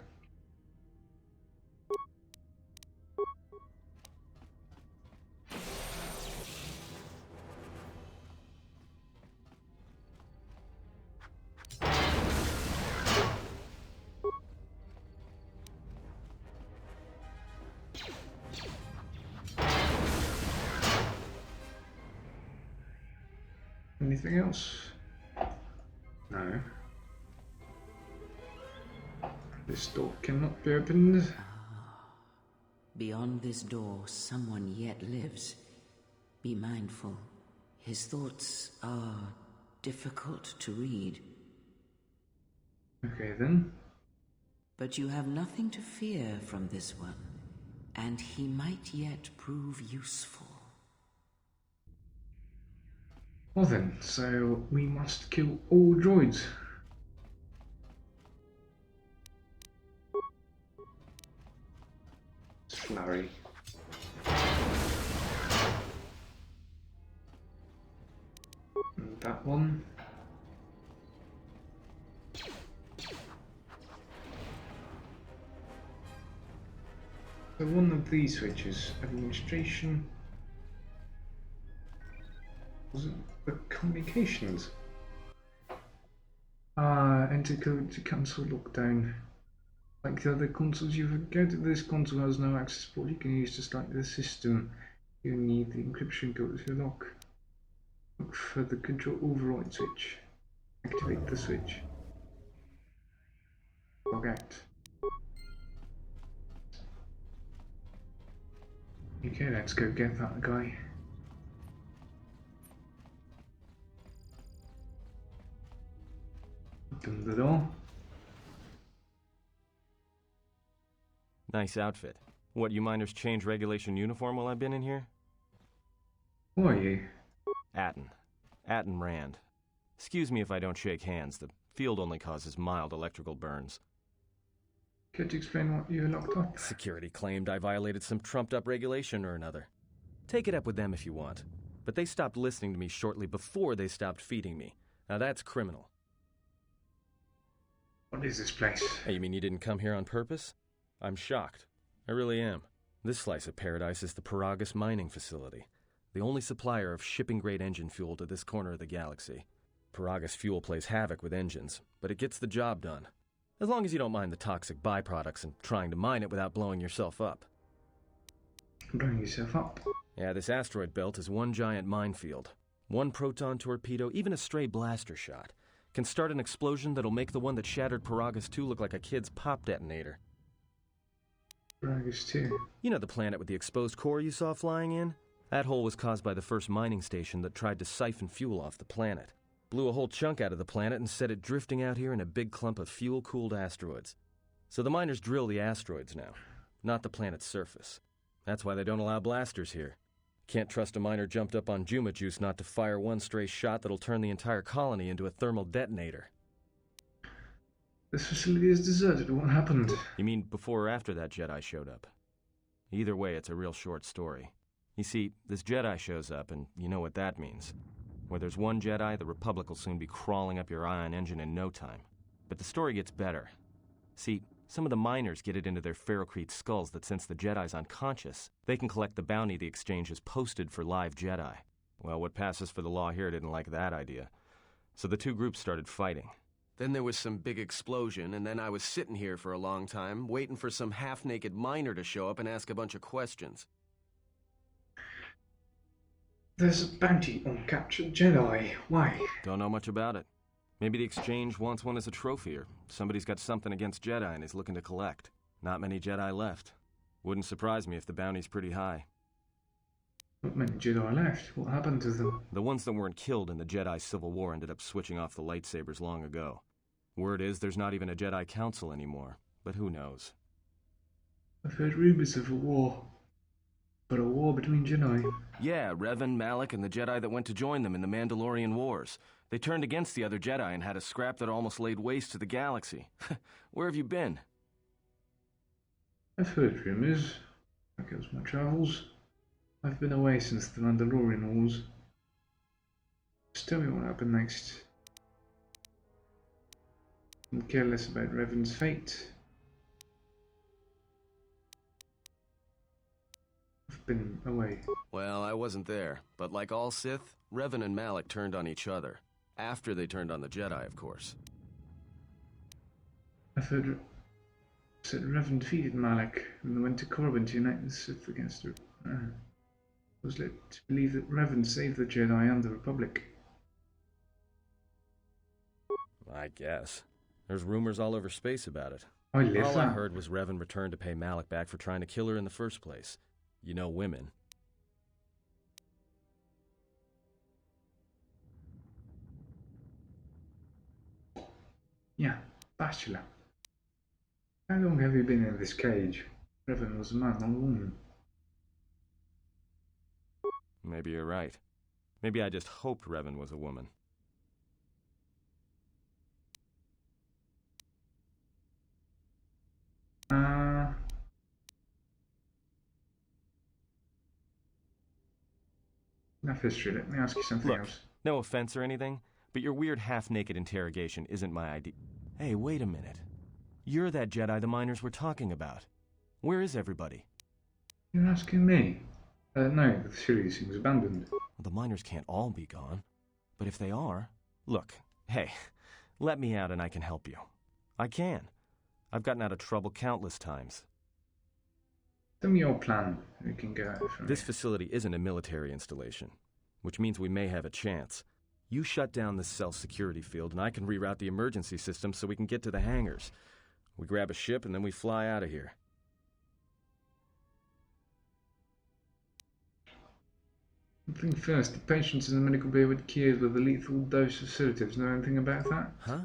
Anything else? No. This door cannot be opened. Beyond this door, someone yet lives. Be mindful. His thoughts are difficult to read. Okay then. But you have nothing to fear from this one, and he might yet prove useful. Well then, so we must kill all droids. Flurry. And that one. So one of these switches, administration. Was it the communications? Enter code to cancel lockdown. Like the other consoles you've encountered, this console has no access port you can use to start the system. You need the encryption code to lock. Look for the control override switch. Activate the switch. Log out. Okay, let's go get that guy. Open the door. Nice outfit. What, you miners change regulation uniform while I've been in here? Who are you? Atten Rand. Excuse me if I don't shake hands. The field only causes mild electrical burns. Could you explain what you locked up? Security claimed I violated some trumped-up regulation or another. Take it up with them if you want. But they stopped listening to me shortly before they stopped feeding me. Now that's criminal. What is this place? Hey, you mean you didn't come here on purpose? I'm shocked. I really am. This slice of paradise is the Peragus mining facility, the only supplier of shipping-grade engine fuel to this corner of the galaxy. Peragus fuel plays havoc with engines, but it gets the job done. As long as you don't mind the toxic byproducts and trying to mine it without blowing yourself up. Blowing yourself up? Yeah, this asteroid belt is one giant minefield. One proton torpedo, even a stray blaster shot, can start an explosion that'll make the one that shattered Peragus II look like a kid's pop detonator. Paragus II. You know the planet with the exposed core you saw flying in? That hole was caused by the first mining station that tried to siphon fuel off the planet. Blew a whole chunk out of the planet and set it drifting out here in a big clump of fuel-cooled asteroids. So the miners drill the asteroids now, not the planet's surface. That's why they don't allow blasters here. Can't trust a miner jumped up on Juma Juice not to fire one stray shot that'll turn the entire colony into a thermal detonator. This facility is deserted. What happened? You mean before or after that Jedi showed up? Either way, it's a real short story. You see, this Jedi shows up, and you know what that means. Where there's one Jedi, the Republic will soon be crawling up your ion engine in no time. But the story gets better. See, some of the miners get it into their ferrocrete skulls that since the Jedi's unconscious, they can collect the bounty the exchange has posted for live Jedi. Well, what passes for the law here didn't like that idea. So the two groups started fighting. Then there was some big explosion, and then I was sitting here for a long time, waiting for some half-naked miner to show up and ask a bunch of questions. There's a bounty on captured Jedi. Why? Don't know much about it. Maybe the exchange wants one as a trophy, or somebody's got something against Jedi and is looking to collect. Not many Jedi left. Wouldn't surprise me if the bounty's pretty high. Not many Jedi left. What happened to them? The ones that weren't killed in the Jedi Civil War ended up switching off the lightsabers long ago. Word is there's not even a Jedi Council anymore, but who knows? I've heard rumors of a war. But a war between Jedi? Yeah, Revan, Malak, and the Jedi that went to join them in the Mandalorian Wars. They turned against the other Jedi and had a scrap that almost laid waste to the galaxy. Where have you been? I've heard rumors. That goes my travels. I've been away since the Mandalorian Wars. Just tell me what happened next. I'm careless about Revan's fate. I've been away. Well, I wasn't there, but like all Sith, Revan and Malak turned on each other. After they turned on the Jedi, of course. I've heard said Revan defeated Malak and they went to Korriban to unite the Sith against her. I was led to believe that Revan saved the Jedi and the Republic. I guess. There's rumors all over space about it. I live All that. I heard was Revan returned to pay Malak back for trying to kill her in the first place. You know women. Yeah, bachelor. How long have you been in this cage? Revan was a man, not a woman. Maybe you're right. Maybe I just hoped Revan was a woman. Enough history, let me ask you something Look, else. no offense or anything, but your weird half-naked interrogation isn't my idea. Hey, wait a minute. You're that Jedi the miners were talking about. Where is everybody? You're asking me? No, the facility seems abandoned. Well, the miners can't all be gone. But if they are... Look, hey, let me out and I can help you. I can. I've gotten out of trouble countless times. Tell me your plan. We can get out from This here. facility isn't a military installation, which means we may have a chance. You shut down this cell security field and I can reroute the emergency system so we can get to the hangars. We grab a ship and then we fly out of here. Think first, the patients in the medical bay were cured with a lethal dose of sedatives. Know anything about that? Huh?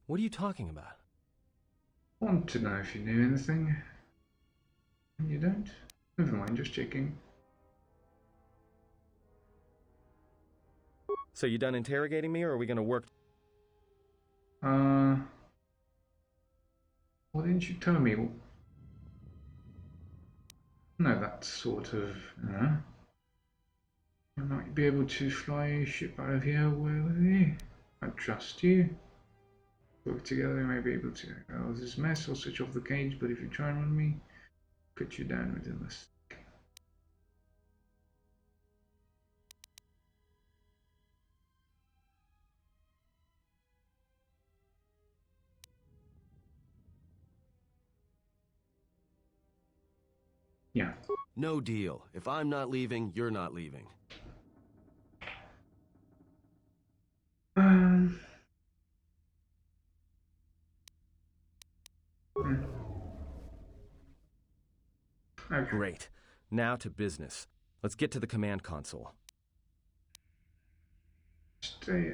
What are you talking about? Want to know if you knew anything. And you don't? Never mind, just checking. So you done interrogating me or are we gonna work? Why didn't you tell me? No, that sort of, I might be able to fly a ship out of here with you. I trust you. Work together, we may be able to. Oh, this mess, I'll switch off the cage, but if you try and run me, cut you down within this. Yeah. No deal. If I'm not leaving, you're not leaving. Okay. Great. Now to business. Let's get to the command console. Stay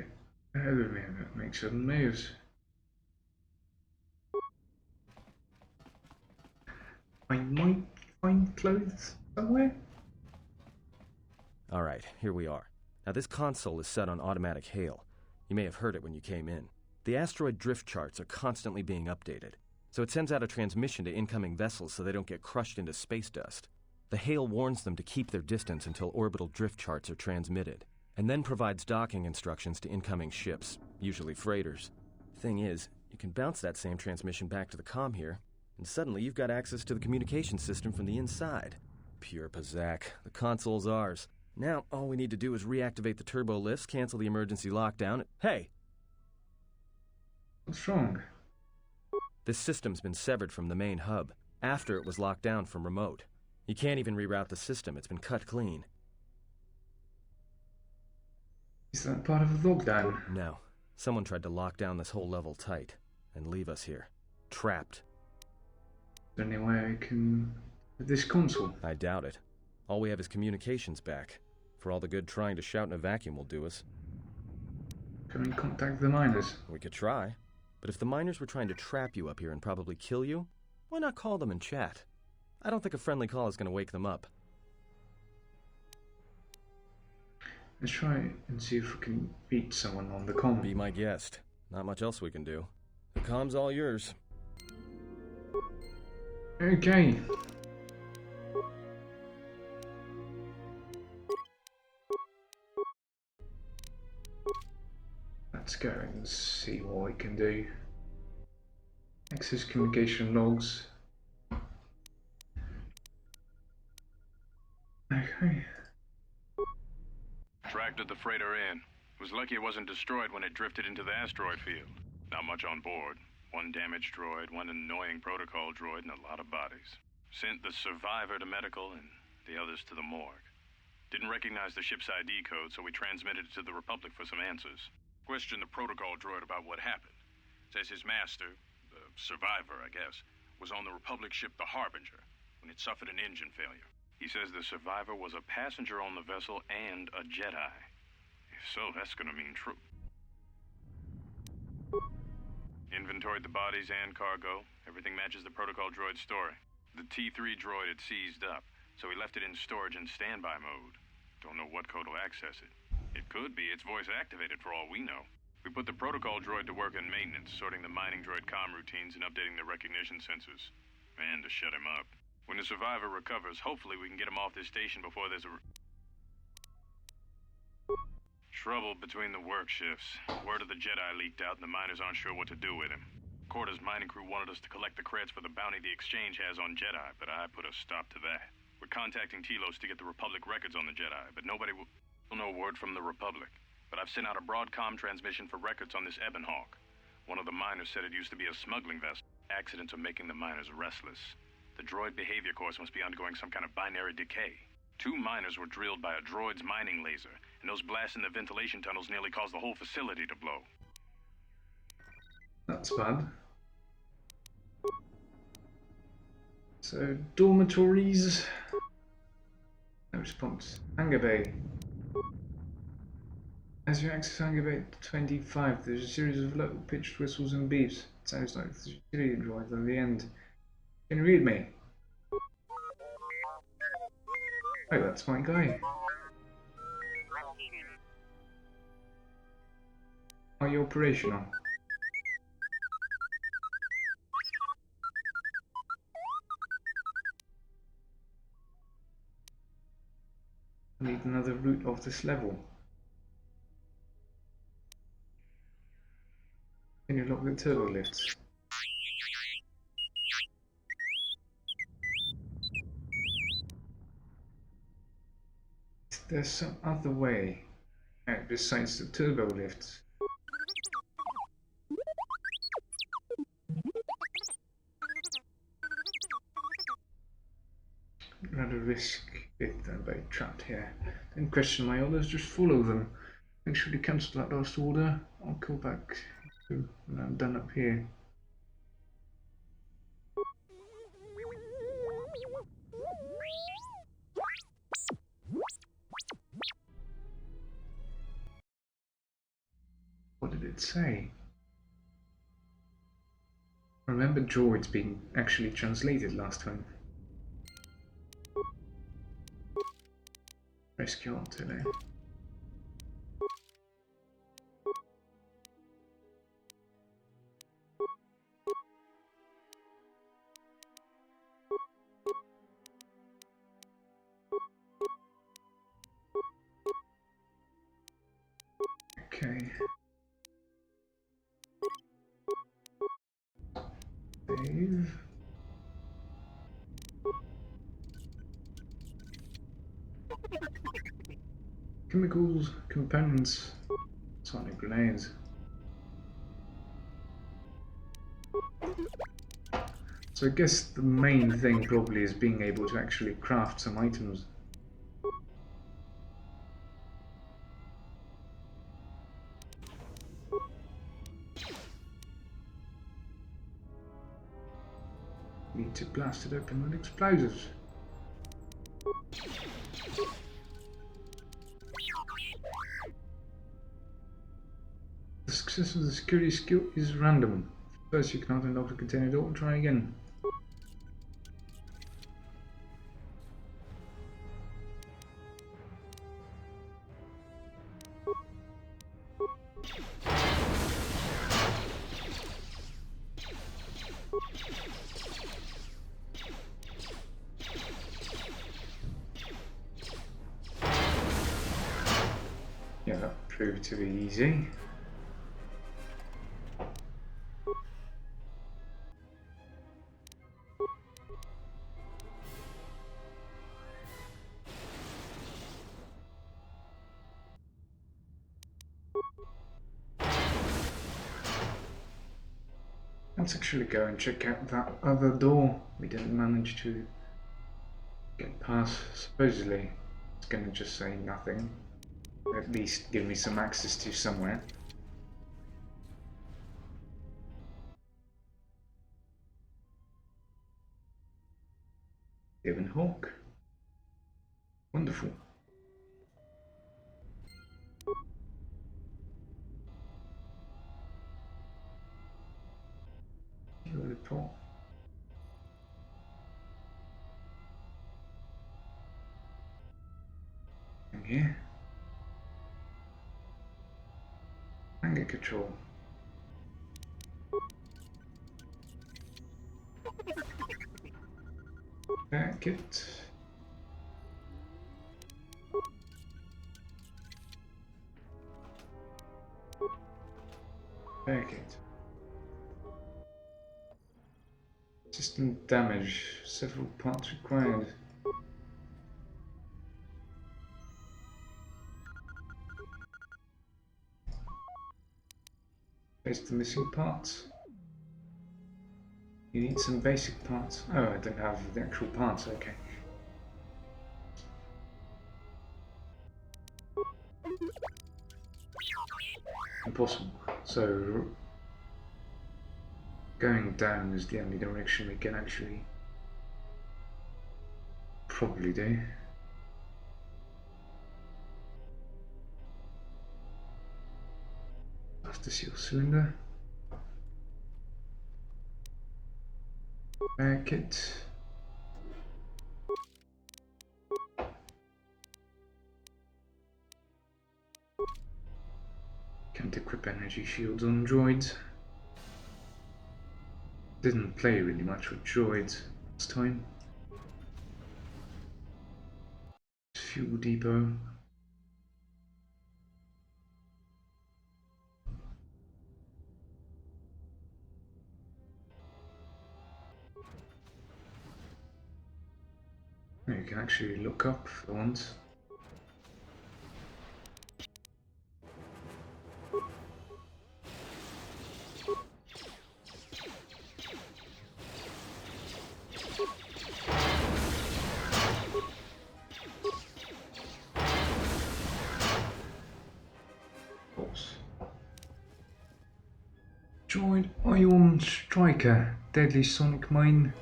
ahead of me and make sudden moves. I might find clothes somewhere. Alright, here we are. Now this console is set on automatic hail. You may have heard it when you came in. The asteroid drift charts are constantly being updated, so it sends out a transmission to incoming vessels so they don't get crushed into space dust. The hail warns them to keep their distance until orbital drift charts are transmitted, and then provides docking instructions to incoming ships, usually freighters. Thing is, you can bounce that same transmission back to the comm here, and suddenly you've got access to the communication system from the inside. Pure Pazak. The console's ours. Now, all we need to do is reactivate the turbo lifts, cancel the emergency lockdown. Hey! What's wrong? This system's been severed from the main hub, after it was locked down from remote. You can't even reroute the system, it's been cut clean. Is that part of the lockdown? No. Someone tried to lock down this whole level tight, and leave us here. Trapped. Is there any way I can... with this console? I doubt it. All we have is communications back. For all the good trying to shout in a vacuum will do us. Can we contact the miners? We could try. But if the miners were trying to trap you up here and probably kill you, why not call them and chat? I don't think a friendly call is going to wake them up. Let's try and see if we can beat someone on the comm. Be my guest. Not much else we can do. The comm's all yours. Okay. Let's go and see what we can do. Access communication logs. Okay. Tracked the freighter in. Was lucky it wasn't destroyed when it drifted into the asteroid field. Not much on board. One damaged droid, one annoying protocol droid, and a lot of bodies. Sent the survivor to medical and the others to the morgue. Didn't recognize the ship's ID code, so we transmitted it to the Republic for some answers. Questioned the protocol droid about what happened. Says his master, the survivor, I guess, was on the Republic ship the Harbinger when it suffered an engine failure. He says the survivor was a passenger on the vessel and a Jedi. If so, that's gonna mean true. Inventoried the bodies and cargo. Everything matches the protocol droid's story. The T3 droid had seized up, so we left it in storage and standby mode. Don't know what code will access it. It could be it's voice activated for all we know. We put the protocol droid to work in maintenance, sorting the mining droid comm routines and updating the recognition sensors. And to shut him up. When the survivor recovers, hopefully we can get him off this station before there's a... Trouble between the work shifts. Word of the Jedi leaked out and the miners aren't sure what to do with him. KotOR's mining crew wanted us to collect the credits for the bounty the Exchange has on Jedi, but I put a stop to that. We're contacting Telos to get the Republic records on the Jedi, but nobody will... No word from the Republic. But I've sent out a broadcom transmission for records on this Ebon Hawk. One of the miners said it used to be a smuggling vessel. Accidents are making the miners restless. The droid behavior course must be undergoing some kind of binary decay. 2 miners were drilled by a droid's mining laser, and those blasts in the ventilation tunnels nearly caused the whole facility to blow. That's bad. So, dormitories. No response. Hangar bay. As you access Hangar Bay 25, there's a series of low pitched whistles and beeps. It sounds like the security droid at the end. Can you read me? Oh, that's my guy. Are you operational? I need another route off this level. Can you lock the turbo lifts? There's some other way out besides the turbo lifts. I'd rather risk it than be trapped here. Don't question my orders, just follow them. Make sure to cancel that last order. I'll call back when I'm done up here. it say? I remember droids being actually translated last time. Rescue ARTYLO. Okay. Save. Chemicals, components, sonic grenades. So I guess the main thing probably is being able to actually craft some items. Need to blast it open with explosives. The success of the security skill is random. First you cannot unlock the container door, try again. Yeah, that proved to be easy. Let's actually go and check out that other door we didn't manage to get past. Supposedly it's gonna just say nothing. At least give me some access to somewhere. Even Hawk. Wonderful. Report. And here. Anger control. Back it. Back it. System damage. Several parts required. Place the missing parts. You need some basic parts. Oh, I don't have the actual parts, okay. Impossible. So, going down is the only direction we can actually probably do. After seal cylinder. Back it. Can't equip energy shields on droids. Didn't play really much with droids last time. Fuel depot. You can actually look up for once. Droid Ion Striker, deadly sonic mine.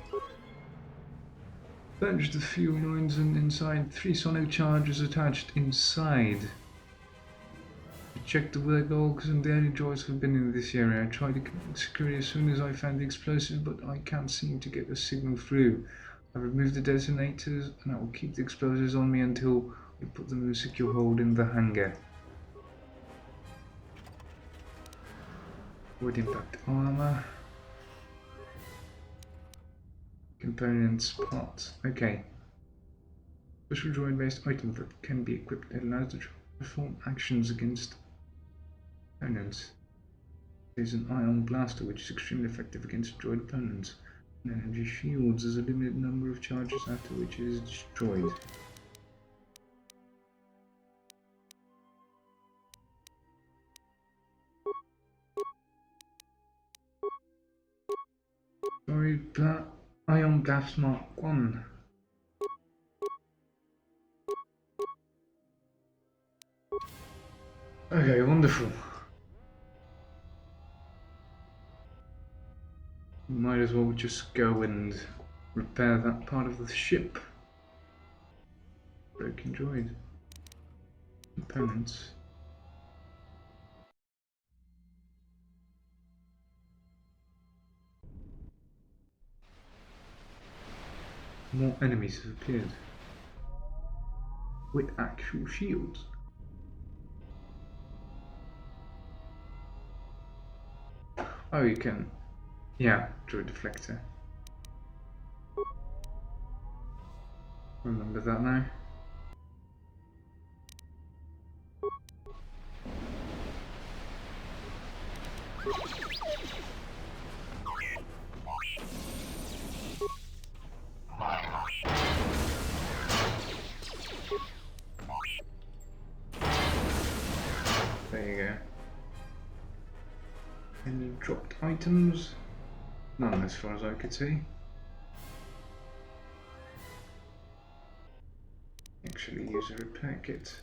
Purge the fuel lines and inside 3 sonic charges attached inside. The check the work logs and the only droids have been in this area. I tried to connect security as soon as I found the explosives, but I can't seem to get a signal through. I removed the detonators and I will keep the explosives on me until we put them in a secure hold in the hangar. Wood impact armor. Components, parts. Okay. Special droid-based items that can be equipped that allows the droid to perform actions against opponents. There's an ion blaster which is extremely effective against droid opponents. And energy shields has a limited number of charges after which it is destroyed. Ion Blast Mark 1. Okay, wonderful. Might as well just go and repair that part of the ship. Broken droid. Components. More enemies have appeared. With actual shields. Oh, you can. Yeah, droid deflector. Remember that now. There you go. Any dropped items? None as far as I could see. Actually use a repair kit.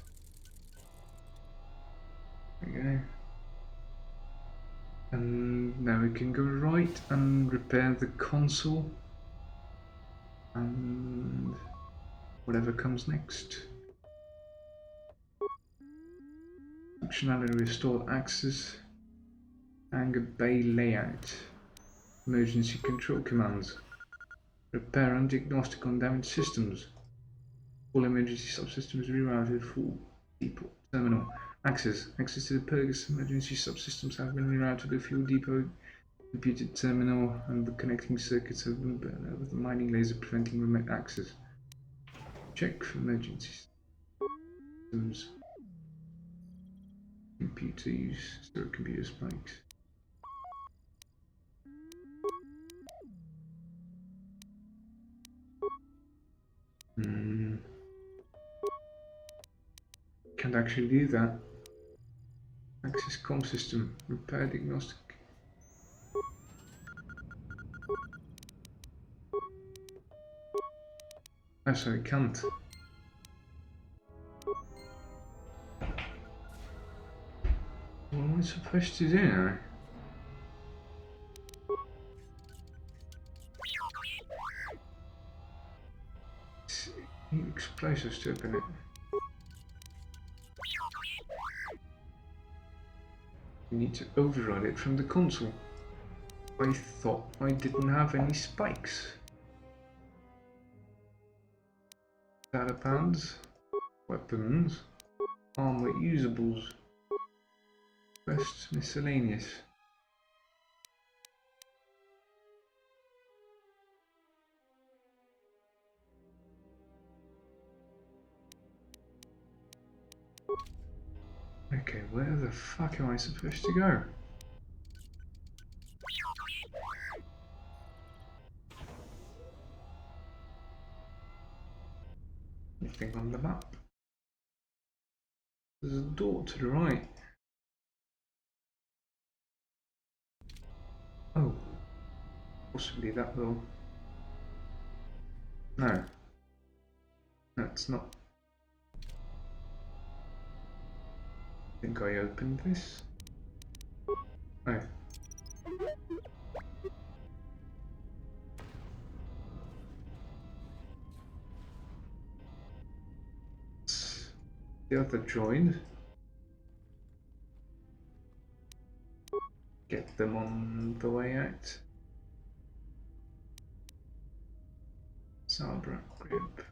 There we go. And now we can go right and repair the console. And whatever comes next. Functionality restored access. Hangar bay layout. Emergency control commands. Repair and diagnostic on damaged systems. All emergency subsystems rerouted. Full depot terminal. Access to the Purgus emergency subsystems have been rerouted. The fuel depot, computer terminal, and the connecting circuits have been burned out with the mining laser preventing remote access. Check for emergency systems. Computer use. Store computer spikes. Can't actually do that. Access comm system. Repair diagnostic. Oh, sorry, can't. What am I supposed to do now? Explosives to open it. You need to override it from the console. I thought I didn't have any spikes. Data pads, weapons, armor usables, quests miscellaneous. Okay, where the fuck am I supposed to go? Anything on the map? There's a door to the right. Oh, possibly that will. No, that's not. I think I opened this. Oh. The other droid. get them on the way out. Sabra grip,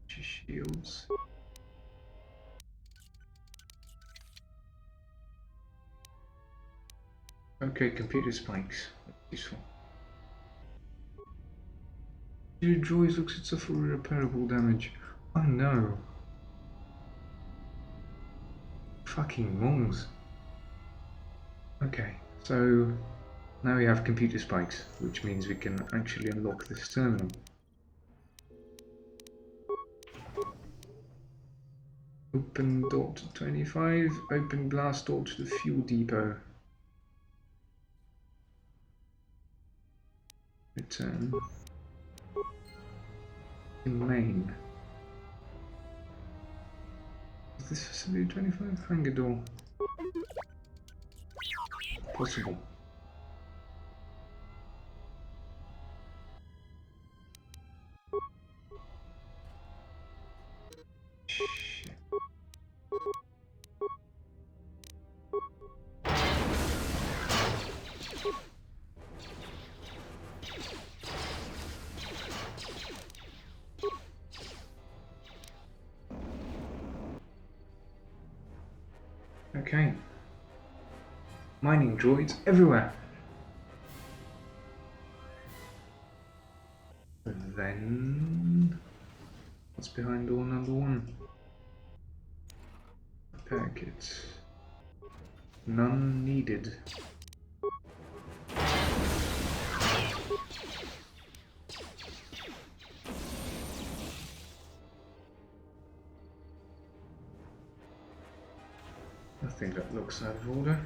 shields. Okay, computer spikes. Useful. Your droid looks to suffer irreparable damage. Oh no. Fucking mongs. Okay, so now we have computer spikes, which means we can actually unlock this terminal. Open door to 25, open blast door to the fuel depot. Return. In main. Is this facility 25? Hangar door. Possible. Shit. Okay. Mining droids everywhere. And then what's behind door number 1? Repair kits. None needed. I think that looks out of order.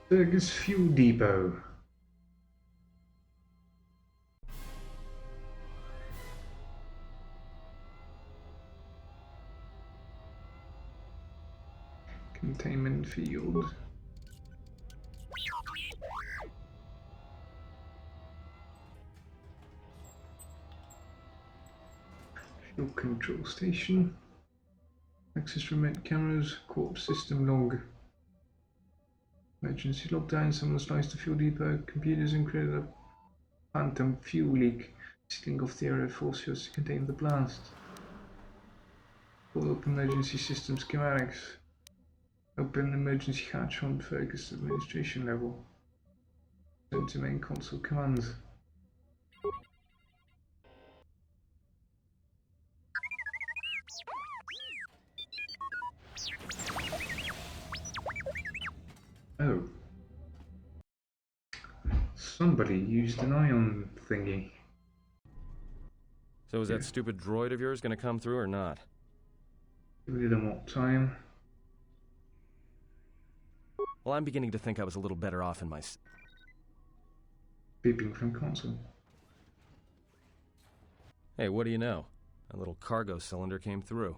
Burgers Fuel Depot. Containment field. Fuel control station. Access remote cameras. Corp system log. Emergency lockdown. Someone sliced the fuel depot. Computers included a phantom fuel leak. Sealing off the area force fields to contain the blast. Pull up emergency system schematics. Open emergency hatch on Fergus administration level. Send to main console commands. Oh. Somebody used an ion thingy. So is that stupid droid of yours gonna come through or not? We did them what time? Well, I'm beginning to think I was a little better off in my... Beeping from console. Hey, what do you know? A little cargo cylinder came through.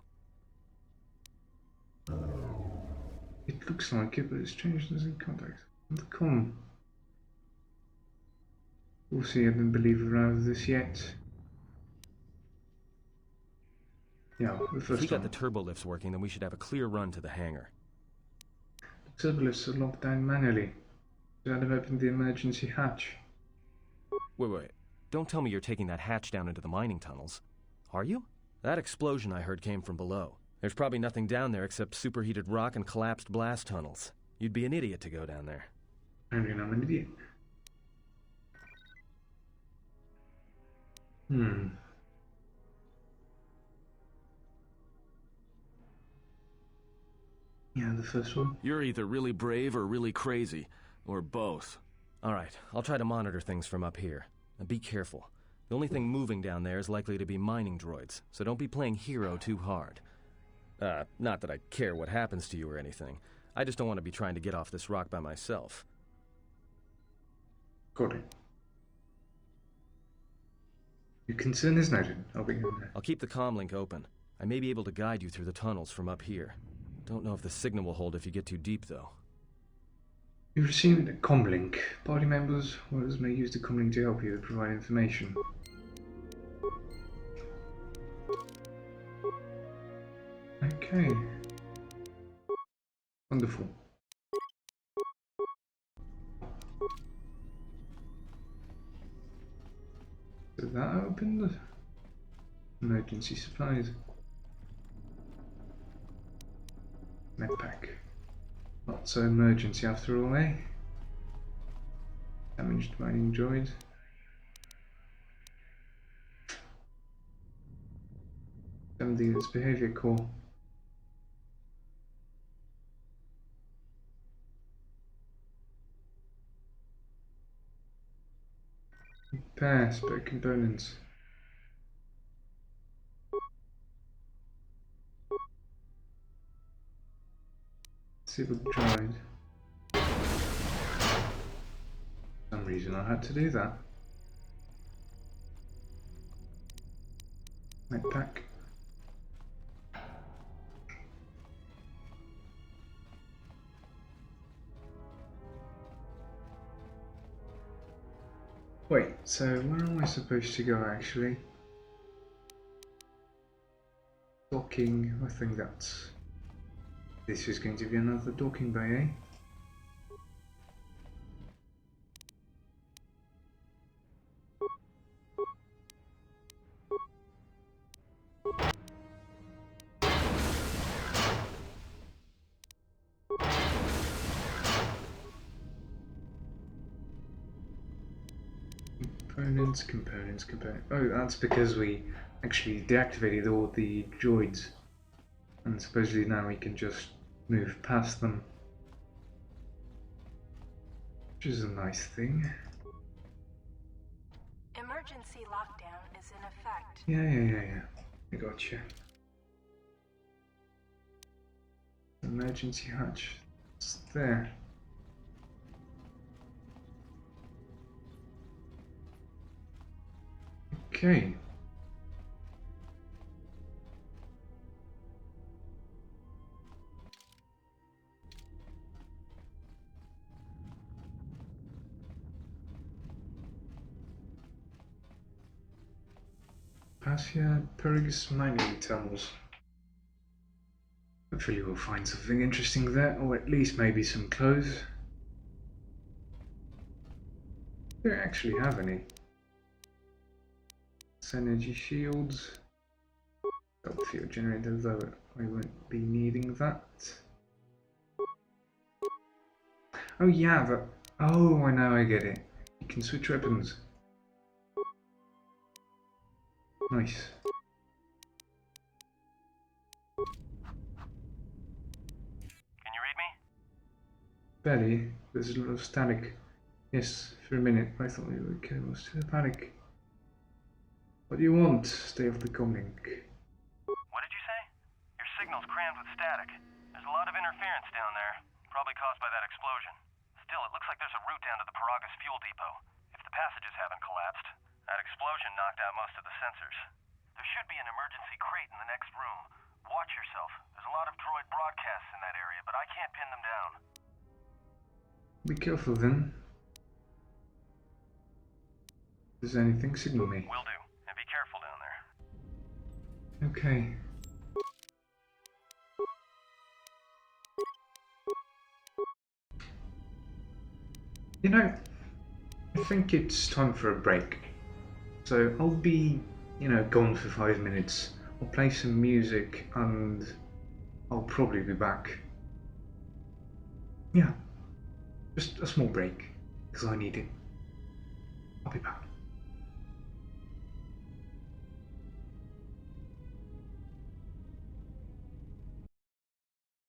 It looks like it, but it's changed as in contact. The com. We'll see, I didn't believe around of this yet. Yeah, the first If we got one. the turbo lifts working, then we should have a clear run to the hangar. The turbo lifts are locked down manually. So I'd have opened the emergency hatch. Wait. Don't tell me you're taking that hatch down into the mining tunnels. Are you? That explosion I heard came from below. There's probably nothing down there except superheated rock and collapsed blast tunnels. You'd be an idiot to go down there. I mean, I'm an idiot. Yeah, the first one. You're either really brave or really crazy. Or both. Alright, I'll try to monitor things from up here. And be careful. The only thing moving down there is likely to be mining droids, so don't be playing hero too hard. Not that I care what happens to you or anything. I just don't want to be trying to get off this rock by myself. Got it. Your concern is noted. I'll be in there. I'll keep the comm link open. I may be able to guide you through the tunnels from up here. Don't know if the signal will hold if you get too deep, though. You've received a comm link. Party members or others may use the comm link to help you provide information. Okay. Wonderful. emergency supplies. Medpack. Not so emergency after all, eh? Damaged mining droid. Its behavior core. Repair spare components. Civil droid. For some reason I had to do that. Medpack. Wait, so where am I supposed to go actually? Docking, I think that's... This is going to be another docking bay, eh? Components. Oh, that's because we actually deactivated all the droids. And supposedly now we can just move past them. Which is a nice thing. Emergency lockdown is in effect. Yeah. I gotcha. Emergency hatch. It's there. Okay. Passia Perigus mining tunnels. Hopefully we'll find something interesting there, or at least maybe some clothes. Do I actually have any? Energy shields. Got field generator, though I won't be needing that. Oh yeah, but oh, I know, I get it. You can switch weapons. Nice. Can you read me? Barely. There's a lot of static. Yes, for a minute I thought we were okay. Was still panic. What do you want? Stay off the comlink. What did you say? Your signal's crammed with static. There's a lot of interference down there, probably caused by that explosion. Still, it looks like there's a route down to the Paragus fuel depot. If the passages haven't collapsed, that explosion knocked out most of the sensors. There should be an emergency crate in the next room. Watch yourself. There's a lot of droid broadcasts in that area, but I can't pin them down. Be careful then. If there's anything, signal me. Will do. And be careful down there. Okay. You know, I think it's time for a break. So I'll be, gone for 5 minutes. I'll play some music and I'll probably be back. Yeah, just a small break, because I need it.